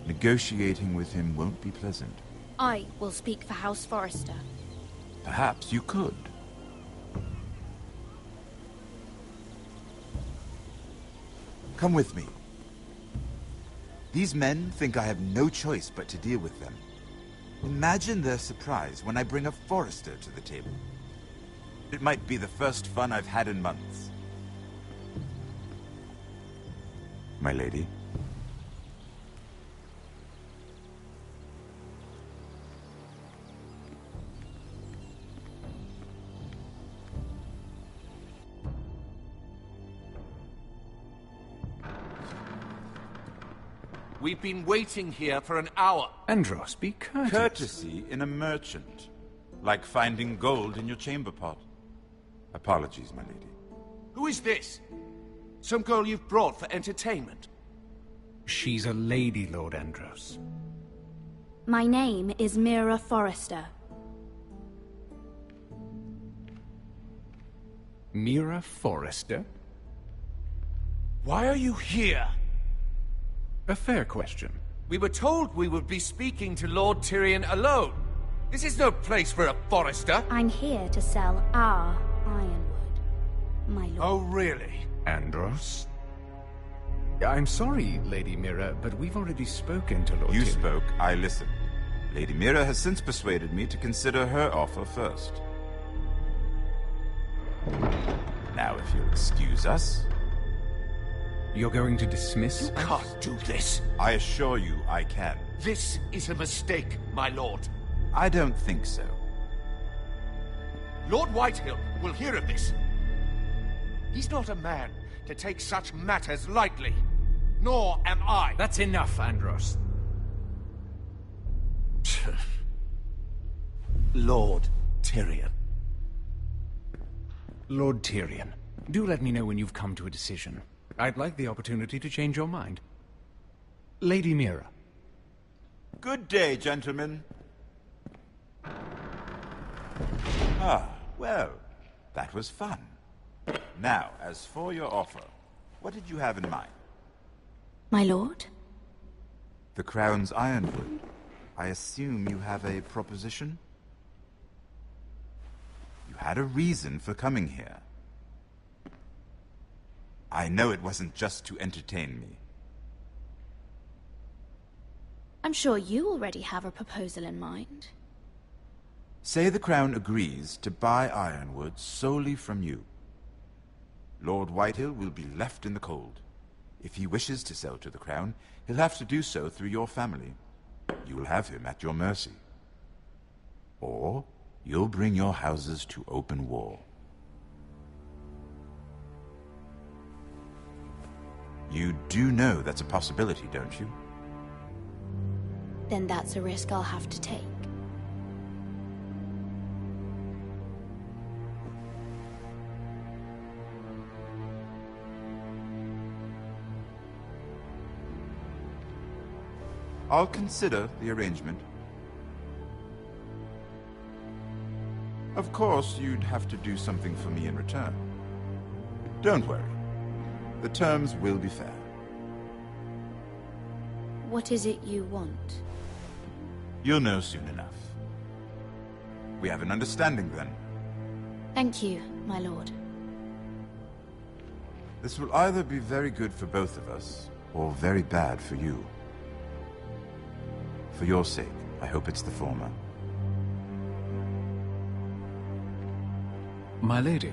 negotiating with him won't be pleasant. I will speak for House Forrester. Perhaps you could. Come with me. These men think I have no choice but to deal with them. Imagine their surprise when I bring a Forrester to the table. It might be the first fun I've had in months. My lady. We've been waiting here for an hour. Andros, be courteous. Courtesy in a merchant. Like finding gold in your chamber pot. Apologies, my lady. Who is this? Some girl you've brought for entertainment? She's a lady, Lord Andros. My name is Mira Forrester. Mira Forrester? Why are you here? A fair question. We were told we would be speaking to Lord Tyrion alone. This is no place for a Forrester. I'm here to sell our ironwood, my lord. Oh, really? Andros? I'm sorry, Lady Mira, but we've already spoken to Lord You Tyrion. spoke, I listened. Lady Mira has since persuaded me to consider her offer first. Now, if you'll excuse us, You're going to dismiss You can't do this. I assure you I can. This is a mistake, my lord. I don't think so. Lord Whitehill will hear of this. He's not a man to take such matters lightly. Nor am I. That's enough, Andros. Lord Tyrion. Lord Tyrion, do let me know when you've come to a decision. I'd like the opportunity to change your mind. Lady Mira. Good day, gentlemen. Ah, well, that was fun. Now, as for your offer, what did you have in mind? My lord? The Crown's Ironwood. I assume you have a proposition? You had a reason for coming here. I know it wasn't just to entertain me. I'm sure you already have a proposal in mind. Say the Crown agrees to buy Ironwood solely from you. Lord Whitehill will be left in the cold. If he wishes to sell to the Crown, he'll have to do so through your family. You will have him at your mercy. Or you'll bring your houses to open war. You do know that's a possibility, don't you? Then that's a risk I'll have to take. I'll consider the arrangement. Of course, you'd have to do something for me in return. Don't worry. The terms will be fair. What is it you want? You'll know soon enough. We have an understanding then. Thank you, my lord. This will either be very good for both of us, or very bad for you. For your sake, I hope it's the former. My lady.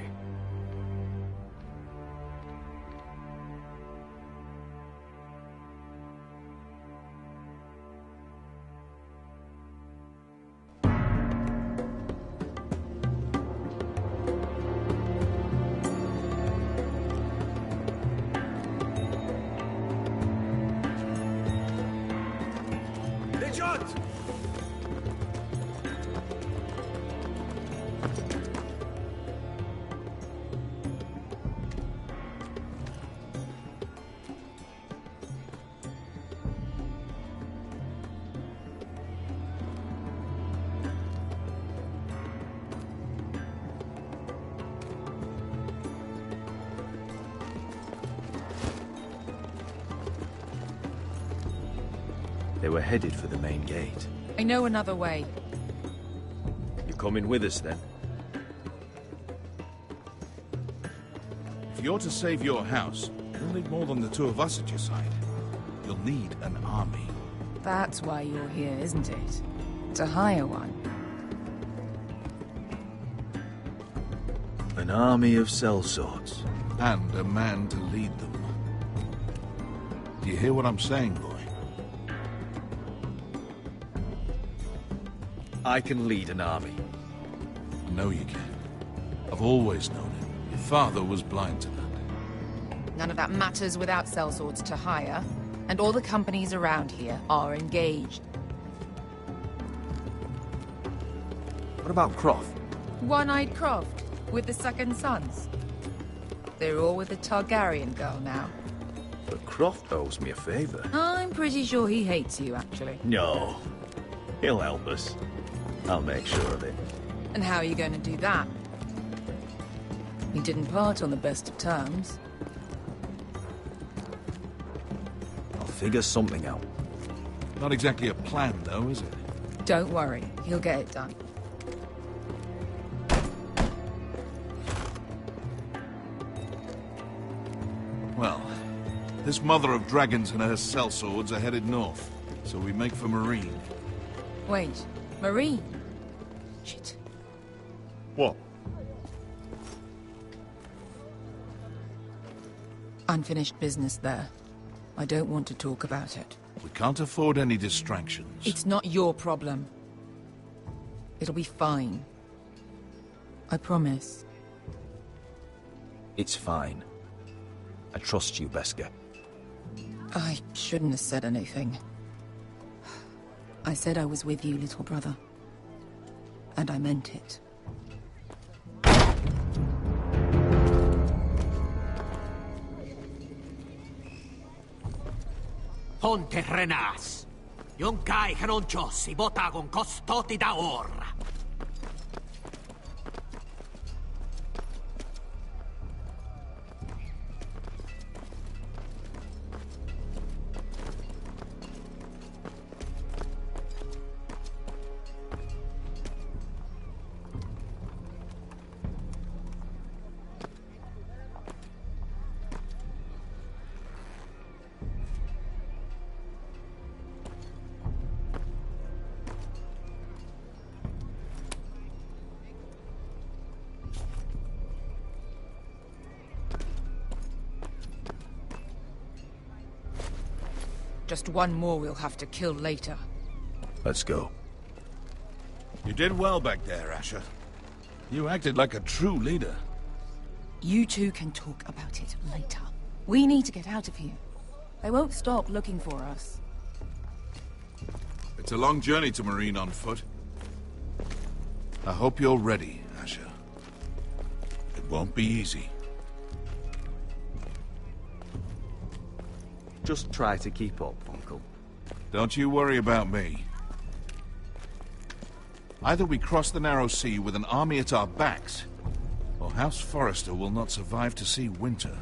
They were headed for the main gate. I know another way. You coming with us, then? If you're to save your house, you'll need more than the two of us at your side. You'll need an army. That's why you're here, isn't it? To hire one. An army of sellswords. And a man to lead them. Do you hear what I'm saying, boy? I can lead an army. I know you can. I've always known it. Your father was blind to that. None of that matters without sellswords to hire, and all the companies around here are engaged. What about Croft? One-eyed Croft, with the second sons. They're all with the Targaryen girl now. But Croft owes me a favor. I'm pretty sure he hates you, actually. No. He'll help us. I'll make sure of it. And how are you going to do that? We didn't part on the best of terms. I'll figure something out. Not exactly a plan, though, is it? Don't worry, he'll get it done. Well, this mother of dragons and her sellswords are headed north, so we make for Marine. Wait, Marine? Shit. What? unfinished business there. I don't want to talk about it. We can't afford any distractions. It's not your problem. It'll be fine. I promise. It's fine. I trust you, Beskha. I shouldn't have said anything. I said I was with you, little brother. And I meant it. Ponte renas. Yon kai canonchos y bota con costoti da orra. Just one more we'll have to kill later. Let's go. You did well back there, Asher. You acted like a true leader. You two can talk about it later. We need to get out of here. They won't stop looking for us. It's a long journey to Marine on foot. I hope you're ready, Asher. It won't be easy. Just try to keep up, Uncle. Don't you worry about me. Either we cross the narrow sea with an army at our backs, or House Forrester will not survive to see winter.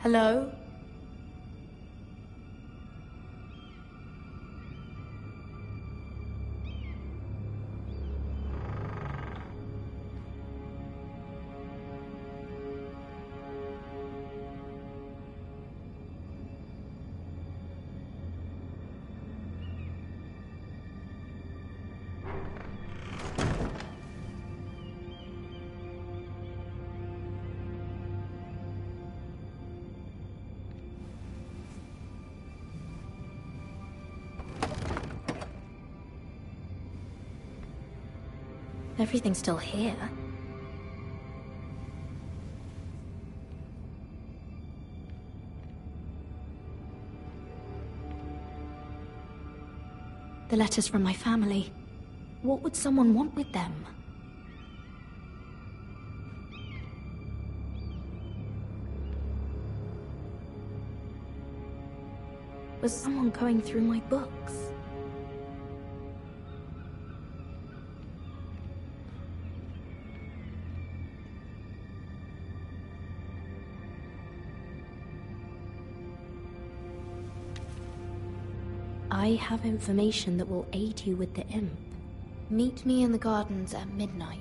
Hello? Everything's still here. The letters from my family. What would someone want with them? Was someone going through my books? I have information that will aid you with the imp. Meet me in the gardens at midnight.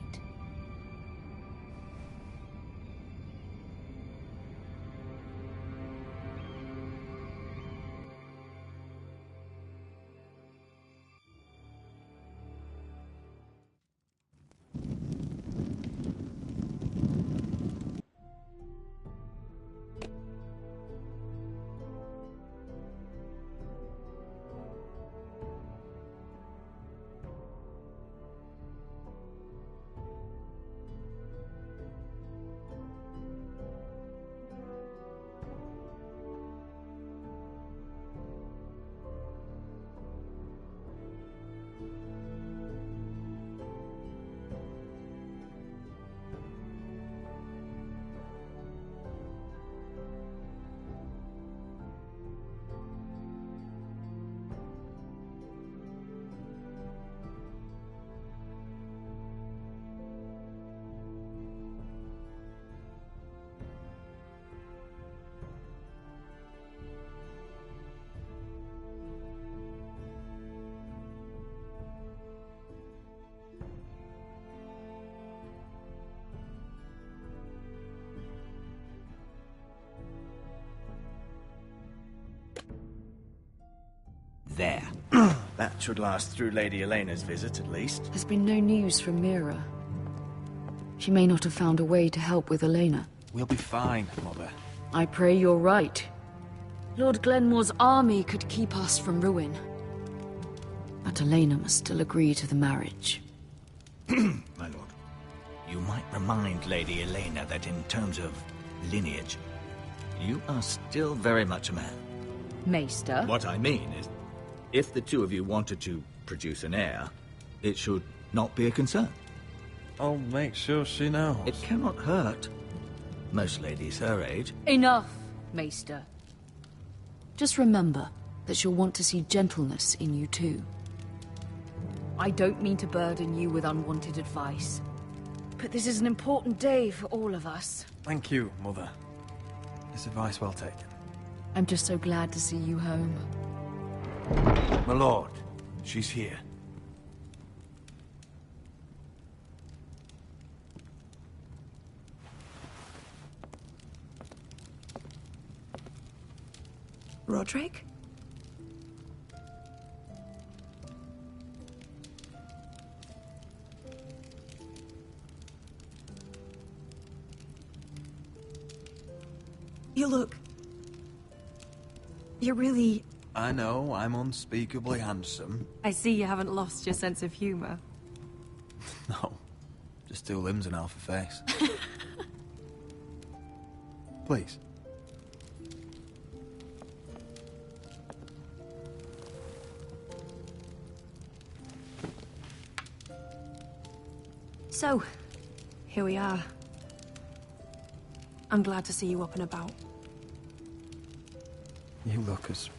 there. That should last through Lady Elena's visit, at least. There's been no news from Mira. She may not have found a way to help with Elena. We'll be fine, Mother. I pray you're right. Lord Glenmore's army could keep us from ruin. But Elena must still agree to the marriage. My lord, you might remind Lady Elena that in terms of lineage, you are still very much a man. Maester? What I mean is, if the two of you wanted to produce an heir, it should not be a concern. I'll make sure she knows. It cannot hurt. Most ladies her age. Enough, Maester. Just remember that she'll want to see gentleness in you too. I don't mean to burden you with unwanted advice, but this is an important day for all of us. Thank you, Mother. This advice well taken. I'm just so glad to see you home. My lord, she's here. Roderick? You look... You're really... I know, I'm unspeakably handsome. I see you haven't lost your sense of humor. No, just two limbs and half a face. Please. So, here we are. I'm glad to see you up and about. You look as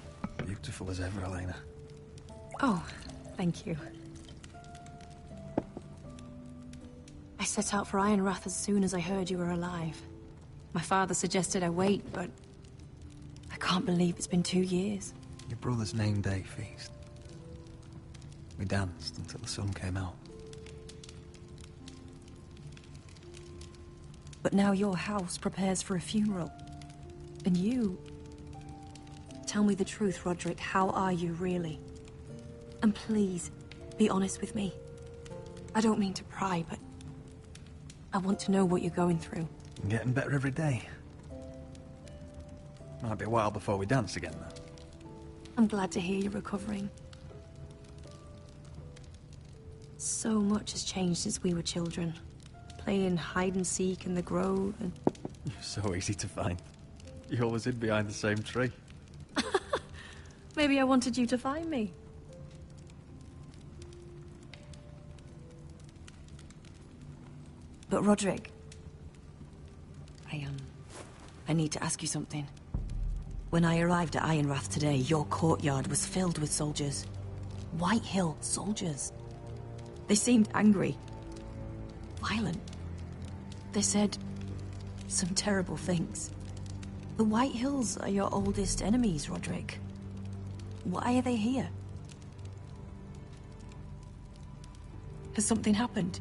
beautiful as ever, Elena. Oh, thank you. I set out for Ironrath as soon as I heard you were alive. My father suggested I wait, but I can't believe it's been 2 years. Your brother's name day feast. We danced until the sun came out. But now your house prepares for a funeral. And you... Tell me the truth, Roderick. How are you, really? And please, be honest with me. I don't mean to pry, but... I want to know what you're going through. I'm getting better every day. Might be a while before we dance again, though. I'm glad to hear you're recovering. So much has changed since we were children. Playing hide-and-seek in the grove and... You're so easy to find. You always hid behind the same tree. Maybe I wanted you to find me. But Roderick... I need to ask you something. When I arrived at Ironrath today, your courtyard was filled with soldiers. White Hill soldiers. They seemed angry. Violent. They said some terrible things. The White Hills are your oldest enemies, Roderick. Why are they here? Has something happened?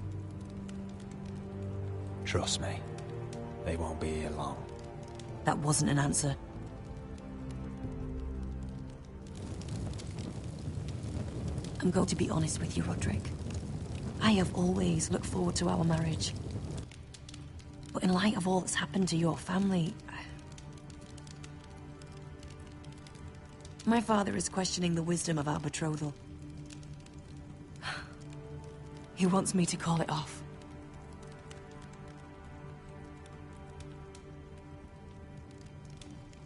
Trust me, they won't be here long. That wasn't an answer. I'm going to be honest with you, Roderick. I have always looked forward to our marriage. But in light of all that's happened to your family... My father is questioning the wisdom of our betrothal. He wants me to call it off.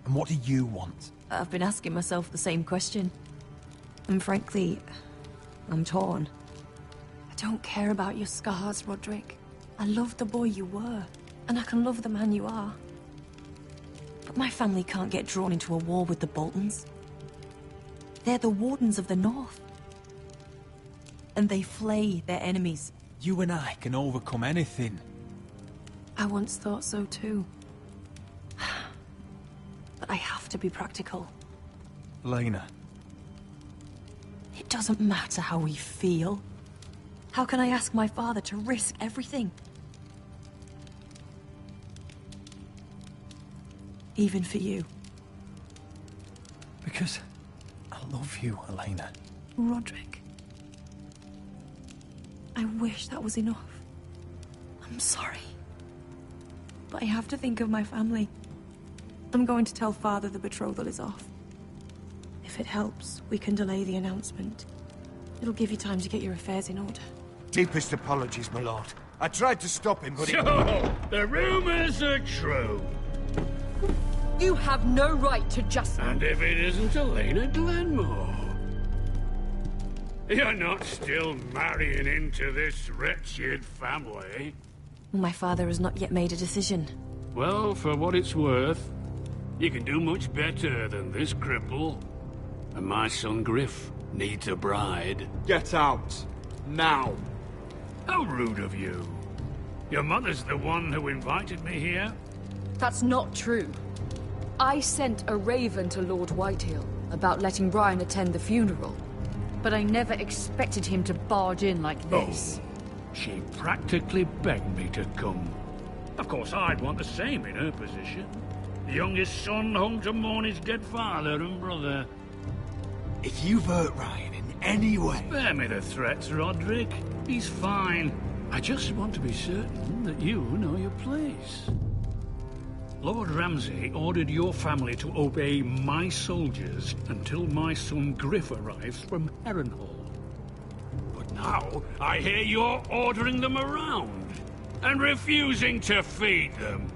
And what do you want? I've been asking myself the same question. And frankly, I'm torn. I don't care about your scars, Roderick. I love the boy you were, and I can love the man you are. But my family can't get drawn into a war with the Boltons. They're the Wardens of the North. And they flay their enemies. You and I can overcome anything. I once thought so too. But I have to be practical. Elena. It doesn't matter how we feel. How can I ask my father to risk everything? Even for you. Because I love you, Elena. Roderick. I wish that was enough. I'm sorry. But I have to think of my family. I'm going to tell Father the betrothal is off. If it helps, we can delay the announcement. It'll give you time to get your affairs in order. Deepest apologies, my lord. I tried to stop him, but he... So, the rumors are true. You have no right to just... And if it isn't Elena Glenmore? You're not still marrying into this wretched family? My father has not yet made a decision. Well, for what it's worth, you can do much better than this cripple. And my son Griff needs a bride. Get out. Now. How rude of you. Your mother's the one who invited me here? That's not true. I sent a raven to Lord Whitehill about letting Brian attend the funeral. But I never expected him to barge in like this. Oh, she practically begged me to come. Of course, I'd want the same in her position. The youngest son home to mourn his dead father and brother. If you've hurt Ryan in any way... Spare me the threats, Roderick. He's fine. I just want to be certain that you know your place. Lord Ramsay ordered your family to obey my soldiers until my son Griff arrives from Harrenhal. But now, I hear you're ordering them around and refusing to feed them.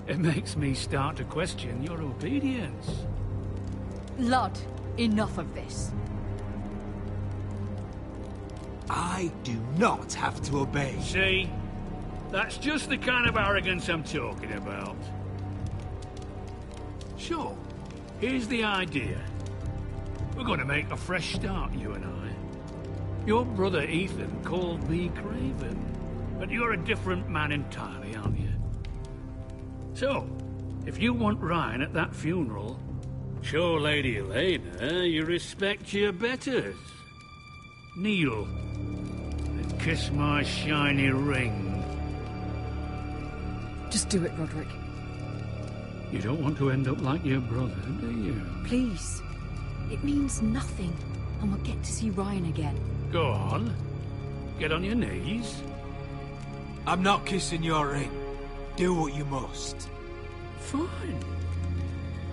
It makes me start to question your obedience. Lud, enough of this. I do not have to obey. See? That's just the kind of arrogance I'm talking about. Sure, here's the idea. We're going to make a fresh start, you and I. Your brother Ethan called me Craven, but you're a different man entirely, aren't you? So, if you want Ryan at that funeral, show Lady Elena you respect your betters. Kneel and kiss my shiny ring. Just do it, Roderick. You don't want to end up like your brother, do you? Please. It means nothing, and we'll get to see Ryan again. Go on. Get on your knees. I'm not kissing your ring. Do what you must. Fine.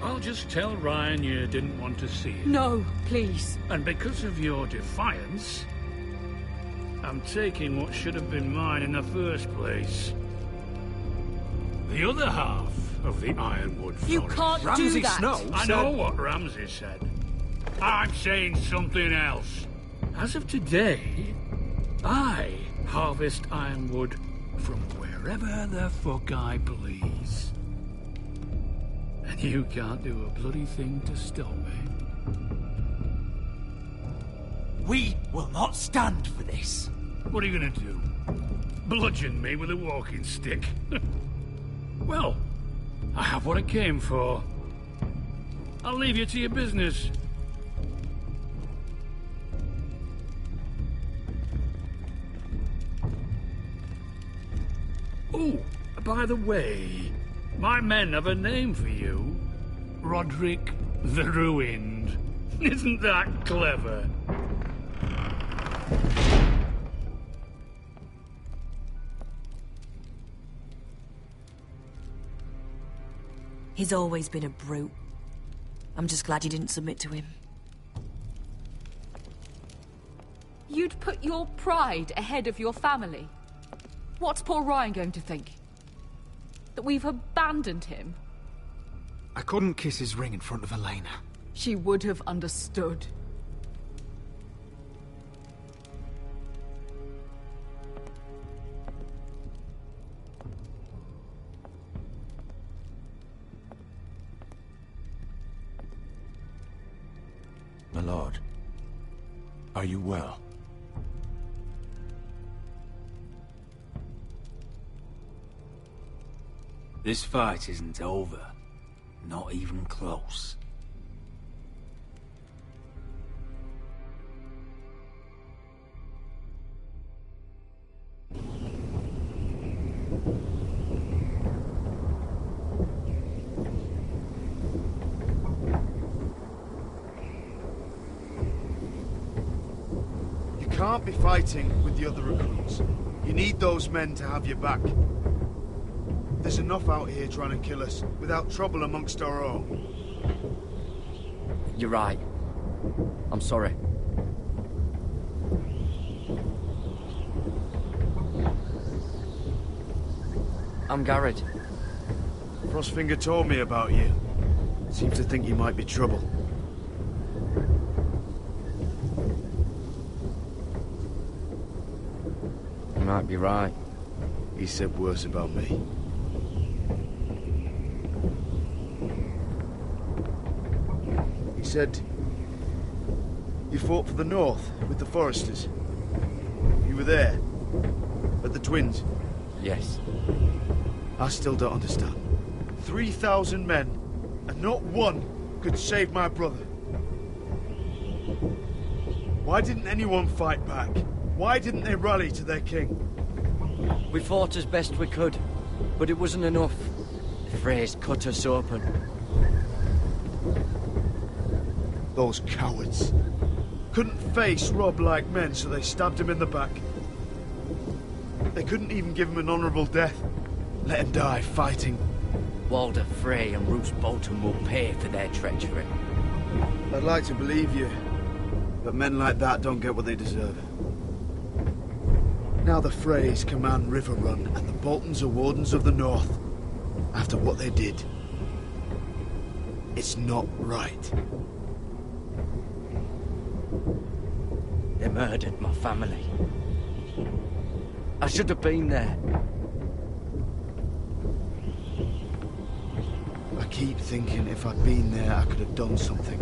I'll just tell Ryan you didn't want to see it. No, please. And because of your defiance, I'm taking what should have been mine in the first place. The other half of the Ironwood Forest. You can't do that! I know what Ramsay said. I'm saying something else. As of today, I harvest ironwood from wherever the fuck I please. And you can't do a bloody thing to stop me. We will not stand for this. What are you gonna do? Bludgeon me with a walking stick? Well, I have what I came for. I'll leave you to your business. Oh, by the way, my men have a name for you. Roderick the Ruined. Isn't that clever? He's always been a brute. I'm just glad you didn't submit to him. You'd put your pride ahead of your family. What's poor Ryan going to think? That we've abandoned him? I couldn't kiss his ring in front of Elena. She would have understood. My lord, are you well? This fight isn't over. Not even close. can't be fighting with the other recruits. You need those men to have your back. There's enough out here trying to kill us without trouble amongst our own. You're right. I'm sorry. I'm Garrett. Frostfinger told me about you. Seems to think you might be trouble. You might be right. He said worse about me. He said you fought for the North with the Foresters. You were there, at the Twins. Yes. I still don't understand. 3,000 men, and not one could save my brother. Why didn't anyone fight back? Why didn't they rally to their king? We fought as best we could, but it wasn't enough. The Freys cut us open. Those cowards. Couldn't face Rob like men, so they stabbed him in the back. They couldn't even give him an honourable death. Let him die fighting. Walder Frey and Roose Bolton will pay for their treachery. I'd like to believe you, but men like that don't get what they deserve. Now the Freys command River Run, and the Boltons are Wardens of the North. After what they did. It's not right. They murdered my family. I should have been there. I keep thinking if I'd been there, I could have done something.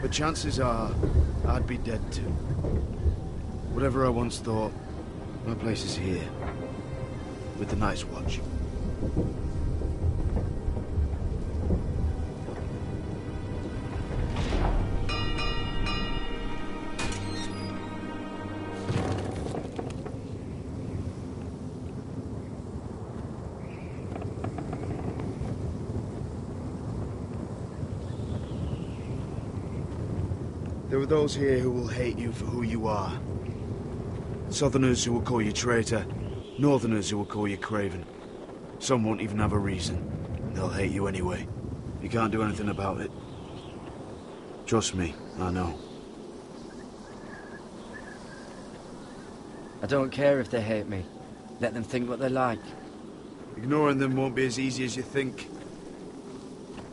But chances are, I'd be dead too. Whatever I once thought, my place is here. With the Night's Watch. There are those here who will hate you for who you are. Southerners who will call you traitor, Northerners who will call you craven. Some won't even have a reason, and they'll hate you anyway. You can't do anything about it. Trust me, I know. I don't care if they hate me. Let them think what they like. Ignoring them won't be as easy as you think.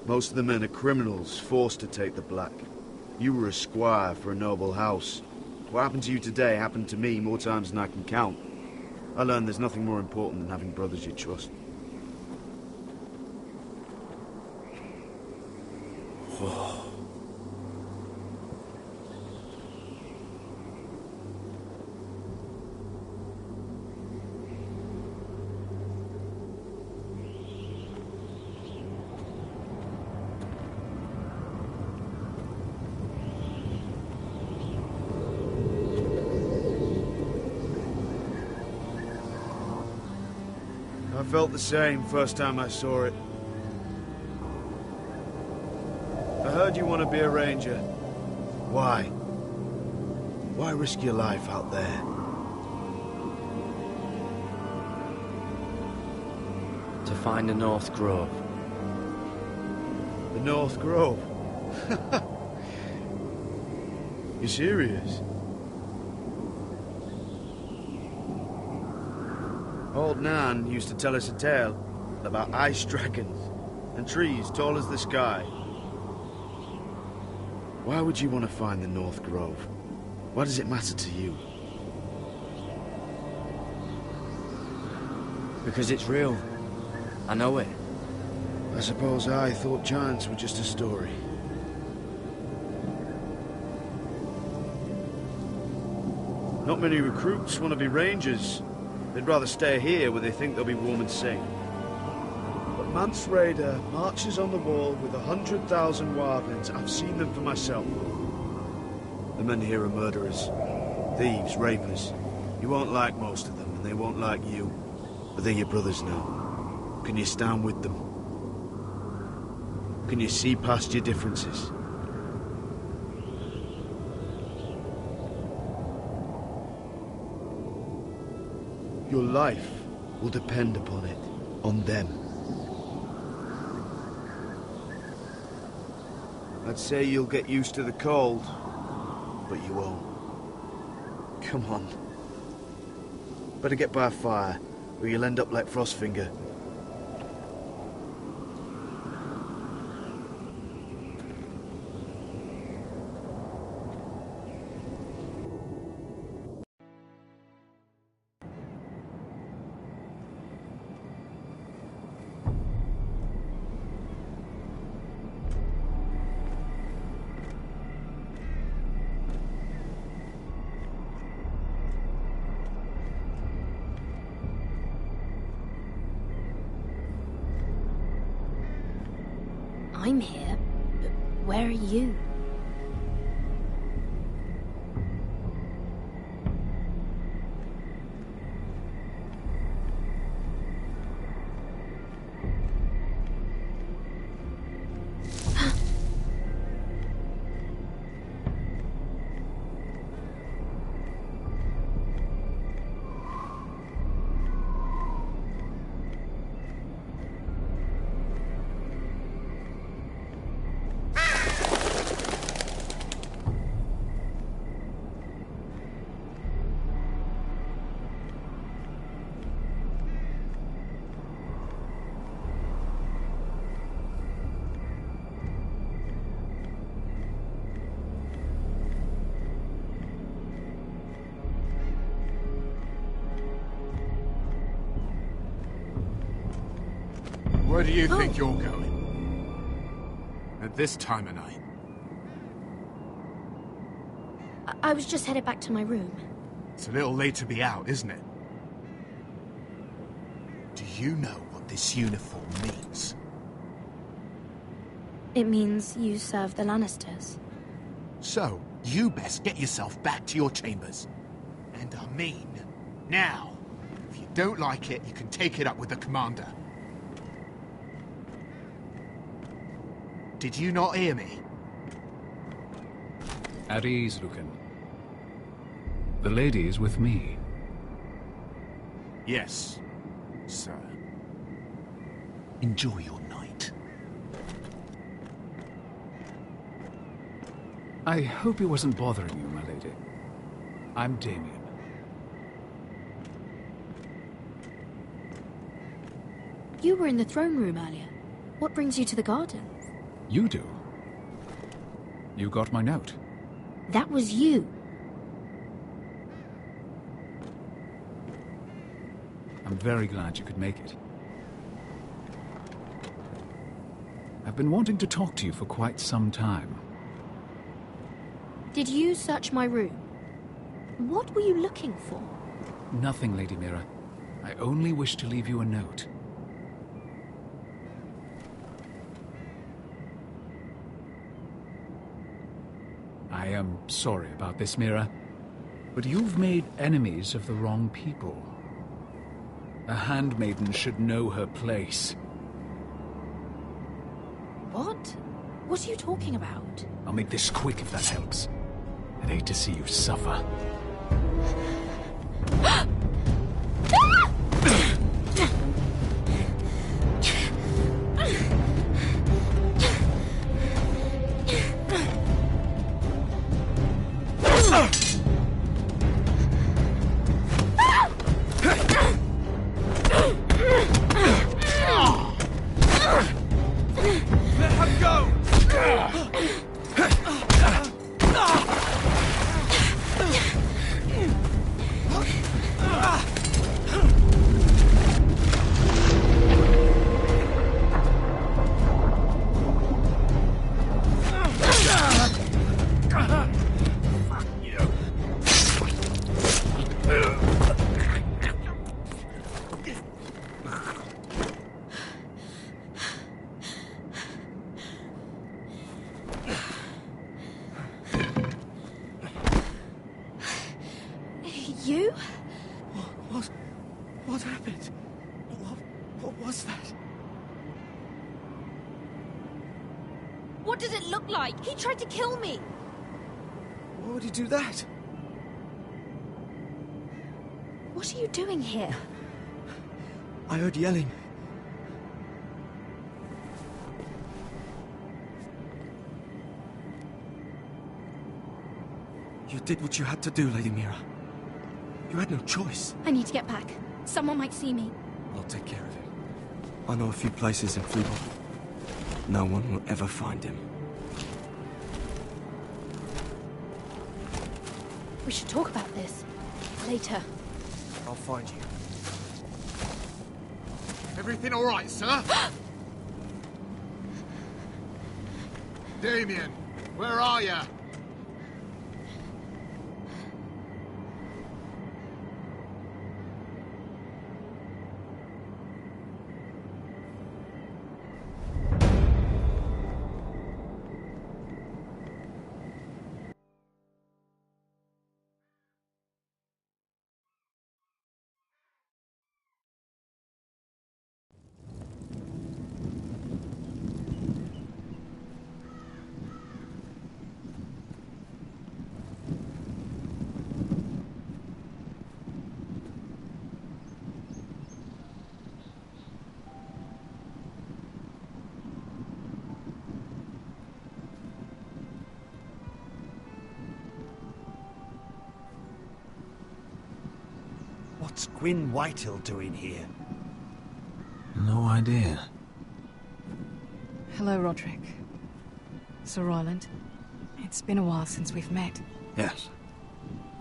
Most of the men are criminals, forced to take the black. You were a squire for a noble house. What happened to you today happened to me more times than I can count. I learned there's nothing more important than having brothers you trust. I felt the same first time I saw it. I heard you want to be a ranger. Why? Why risk your life out there? To find the North Grove. The North Grove? You serious? Old Nan used to tell us a tale about ice dragons and trees tall as the sky. Why would you want to find the North Grove? Why does it matter to you? Because it's real. I know it. I suppose I thought giants were just a story. Not many recruits want to be rangers. They'd rather stay here where they think they'll be warm and safe. But Mance Raider marches on the wall with 100,000 wildlings. I've seen them for myself. The men here are murderers, thieves, rapers. You won't like most of them, and they won't like you. But they're your brothers now. Can you stand with them? Can you see past your differences? Your life will depend upon it, on them. I'd say you'll get used to the cold, but you won't. Come on. Better get by a fire, or you'll end up like Frostfinger. I'm here, but where are you? Where do you think you're going? At this time of night? I was just headed back to my room. It's a little late to be out, isn't it? Do you know what this uniform means? It means you serve the Lannisters. So, you best get yourself back to your chambers. And I mean, now. If you don't like it, you can take it up with the commander. Did you not hear me? At ease, Lucan. The lady is with me. Yes, sir. Enjoy your night. I hope he wasn't bothering you, my lady. I'm Damien. You were in the throne room earlier. What brings you to the garden? You do? You got my note. That was you. I'm very glad you could make it. I've been wanting to talk to you for quite some time. Did you search my room? What were you looking for? Nothing, Lady Mira. I only wish to leave you a note. I am sorry about this, Mira, but you've made enemies of the wrong people. A handmaiden should know her place. What? What are you talking about? I'll make this quick if that helps. I'd hate to see you suffer. You? What happened? What was that? What did it look like? He tried to kill me! Why would he do that? What are you doing here? I heard yelling. You did what you had to do, Lady Mira. You had no choice. I need to get back. Someone might see me. I'll take care of him. I know a few places in Fleabot. No one will ever find him. We should talk about this. Later. I'll find you. Everything all right, sir? Damien, where are you? What's Gwyn Whitehill doing here? No idea. Hello, Roderick. Sir Roland. It's been a while since we've met. Yes.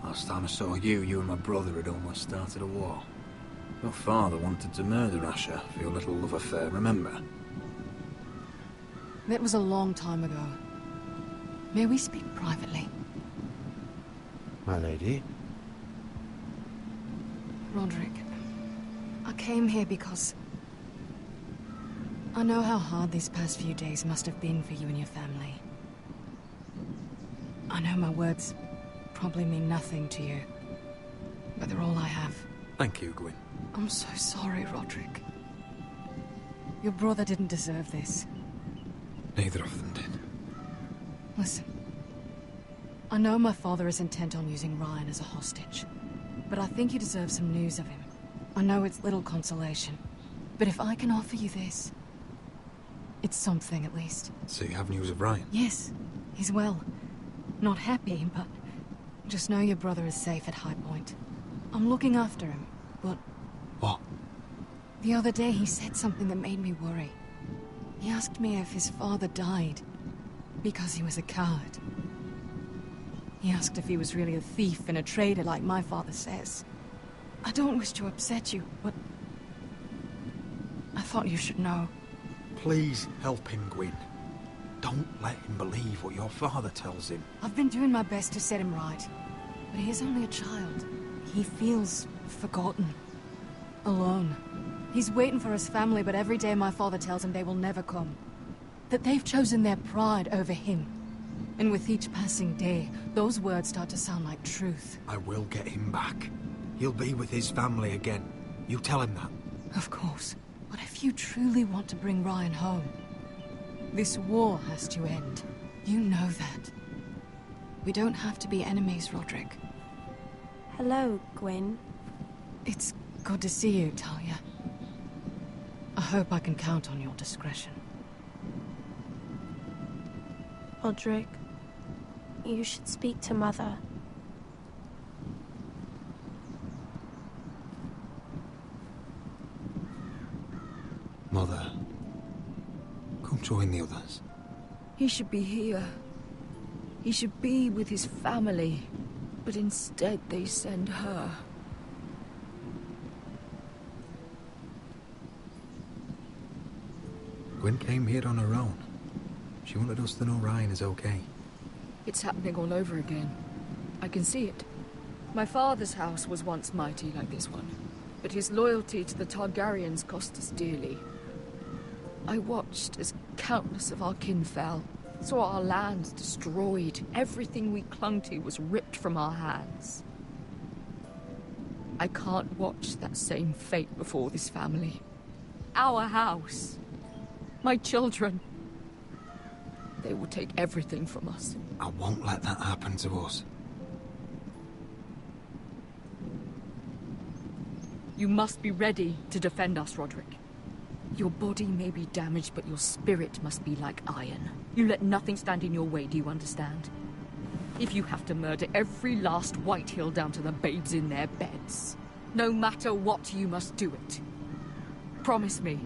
Last time I saw you, you and my brother had almost started a war. Your father wanted to murder Asher for your little love affair, remember? That was a long time ago. May we speak privately? My lady? Roderick, I came here because I know how hard these past few days must have been for you and your family. I know my words probably mean nothing to you, but they're all I have. Thank you, Gwyn. I'm so sorry, Roderick. Your brother didn't deserve this. Neither of them did. Listen, I know my father is intent on using Ryan as a hostage. But I think you deserve some news of him. I know it's little consolation, but if I can offer you this, it's something at least. So you have news of Ryan? Yes, he's well. Not happy, but just know your brother is safe at High Point. I'm looking after him, but... What? The other day he said something that made me worry. He asked me if his father died because he was a coward. He asked if he was really a thief and a traitor like my father says. I don't wish to upset you, but I thought you should know. Please help him, Gwyn. Don't let him believe what your father tells him. I've been doing my best to set him right, but he is only a child. He feels forgotten, alone. He's waiting for his family, but every day my father tells him they will never come. That they've chosen their pride over him. And with each passing day, those words start to sound like truth. I will get him back. He'll be with his family again. You tell him that. Of course. But if you truly want to bring Ryan home, this war has to end. You know that. We don't have to be enemies, Roderick. Hello, Gwyn. It's good to see you, Talia. I hope I can count on your discretion. Roderick, you should speak to Mother. Mother, come join the others. He should be here. He should be with his family. But instead they send her. Gwyn came here on her own. She wanted us to know Ryan is okay. It's happening all over again. I can see it. My father's house was once mighty like this one, but his loyalty to the Targaryens cost us dearly. I watched as countless of our kin fell, saw our lands destroyed, everything we clung to was ripped from our hands. I can't watch that same fate before this family. Our house. My children. They will take everything from us. I won't let that happen to us. You must be ready to defend us, Roderick. Your body may be damaged, but your spirit must be like iron. You let nothing stand in your way, do you understand? If you have to murder every last Whitehill down to the babes in their beds, no matter what, you must do it. Promise me.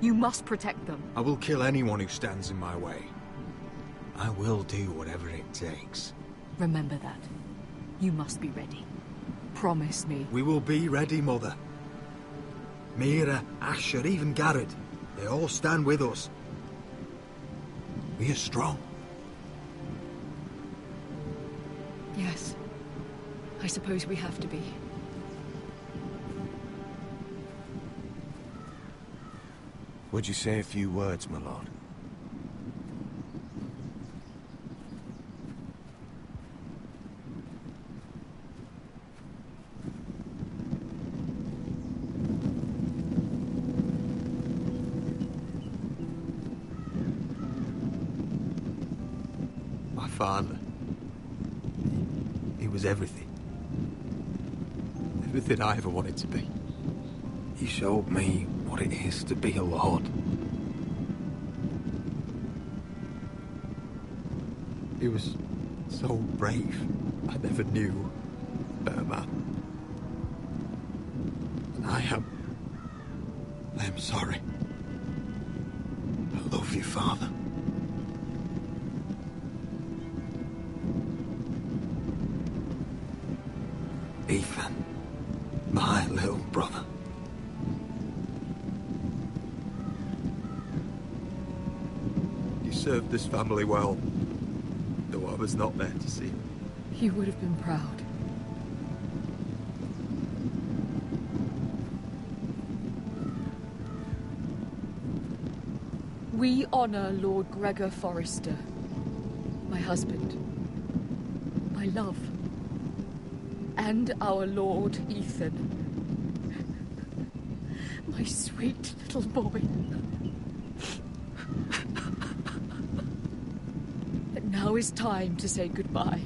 You must protect them. I will kill anyone who stands in my way. I will do whatever it takes. Remember that. You must be ready. Promise me. We will be ready, Mother. Mira, Asher, even Garrett. They all stand with us. We are strong. Yes. I suppose we have to be. Would you say a few words, my lord? My father. He was everything. Everything I ever wanted to be. He showed me what it is to be a lord. He was so brave. I never knew a better man. And I am sorry. I love you, Father. Ethan, my little brother. You served this family well, though I was not there to see it. He would have been proud. We honor Lord Gregor Forrester, my husband, my love, and our Lord Ethan, my sweet little boy. But now is time to say goodbye.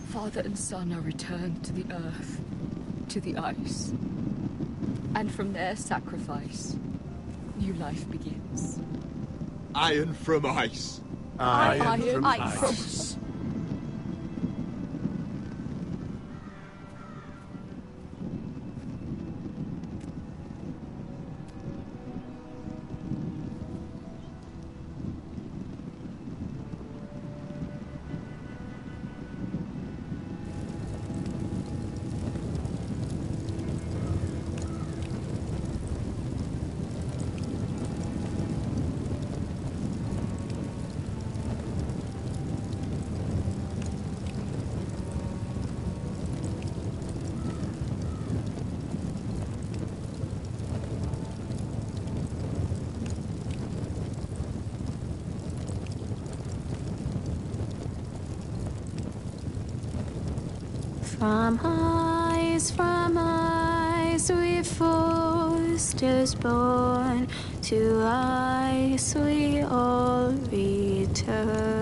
Father and son are returned to the earth, to the ice. And from their sacrifice, new life begins. Iron from ice. Iron from ice. From ice, we Forsters born, to ice we all return.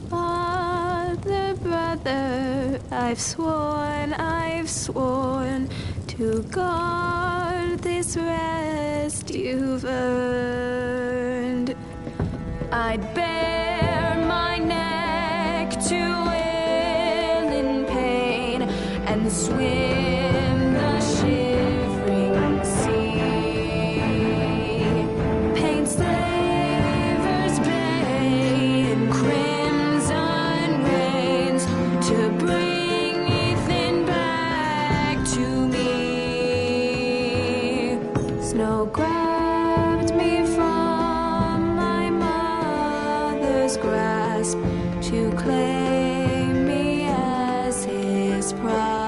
Father, brother, I've sworn to guard this rest you've earned. I'd bare my neck to and swim the shivering sea. Paint slavers bay in crimson rains to bring Ethan back to me. Snow grabbed me from my mother's grasp to claim me as his pride.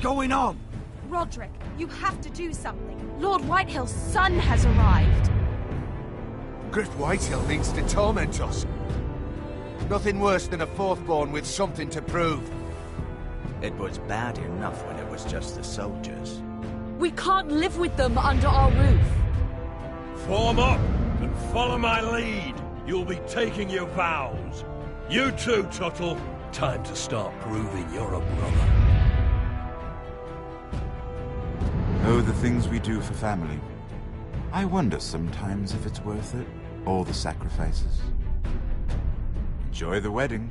going on? Roderick, you have to do something. Lord Whitehill's son has arrived. Griff Whitehill means to torment us. Nothing worse than a fourth-born with something to prove. It was bad enough when it was just the soldiers. We can't live with them under our roof. Form up and follow my lead. You'll be taking your vows. You too, Tuttle. Time to start proving you're a brother. Oh, the things we do for family. I wonder sometimes if it's worth it, all the sacrifices. Enjoy the wedding.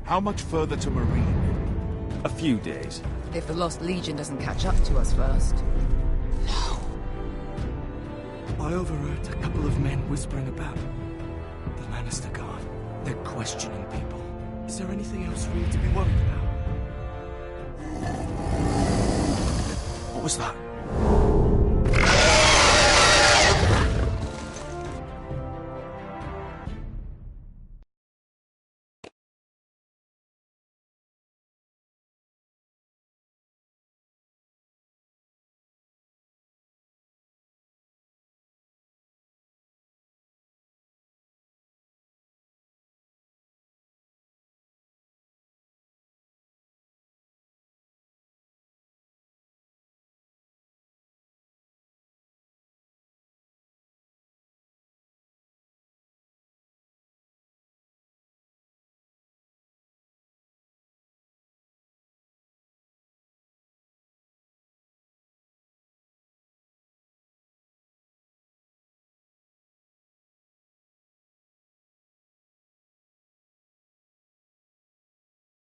How much further to Marine? A few days. If the Lost Legion doesn't catch up to us first. I overheard a couple of men whispering about the Lannister Guard. They're questioning people. Is there anything else for you to be worried about? What was that?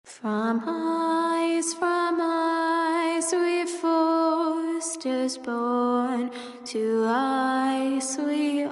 From ice we forced us born, to ice we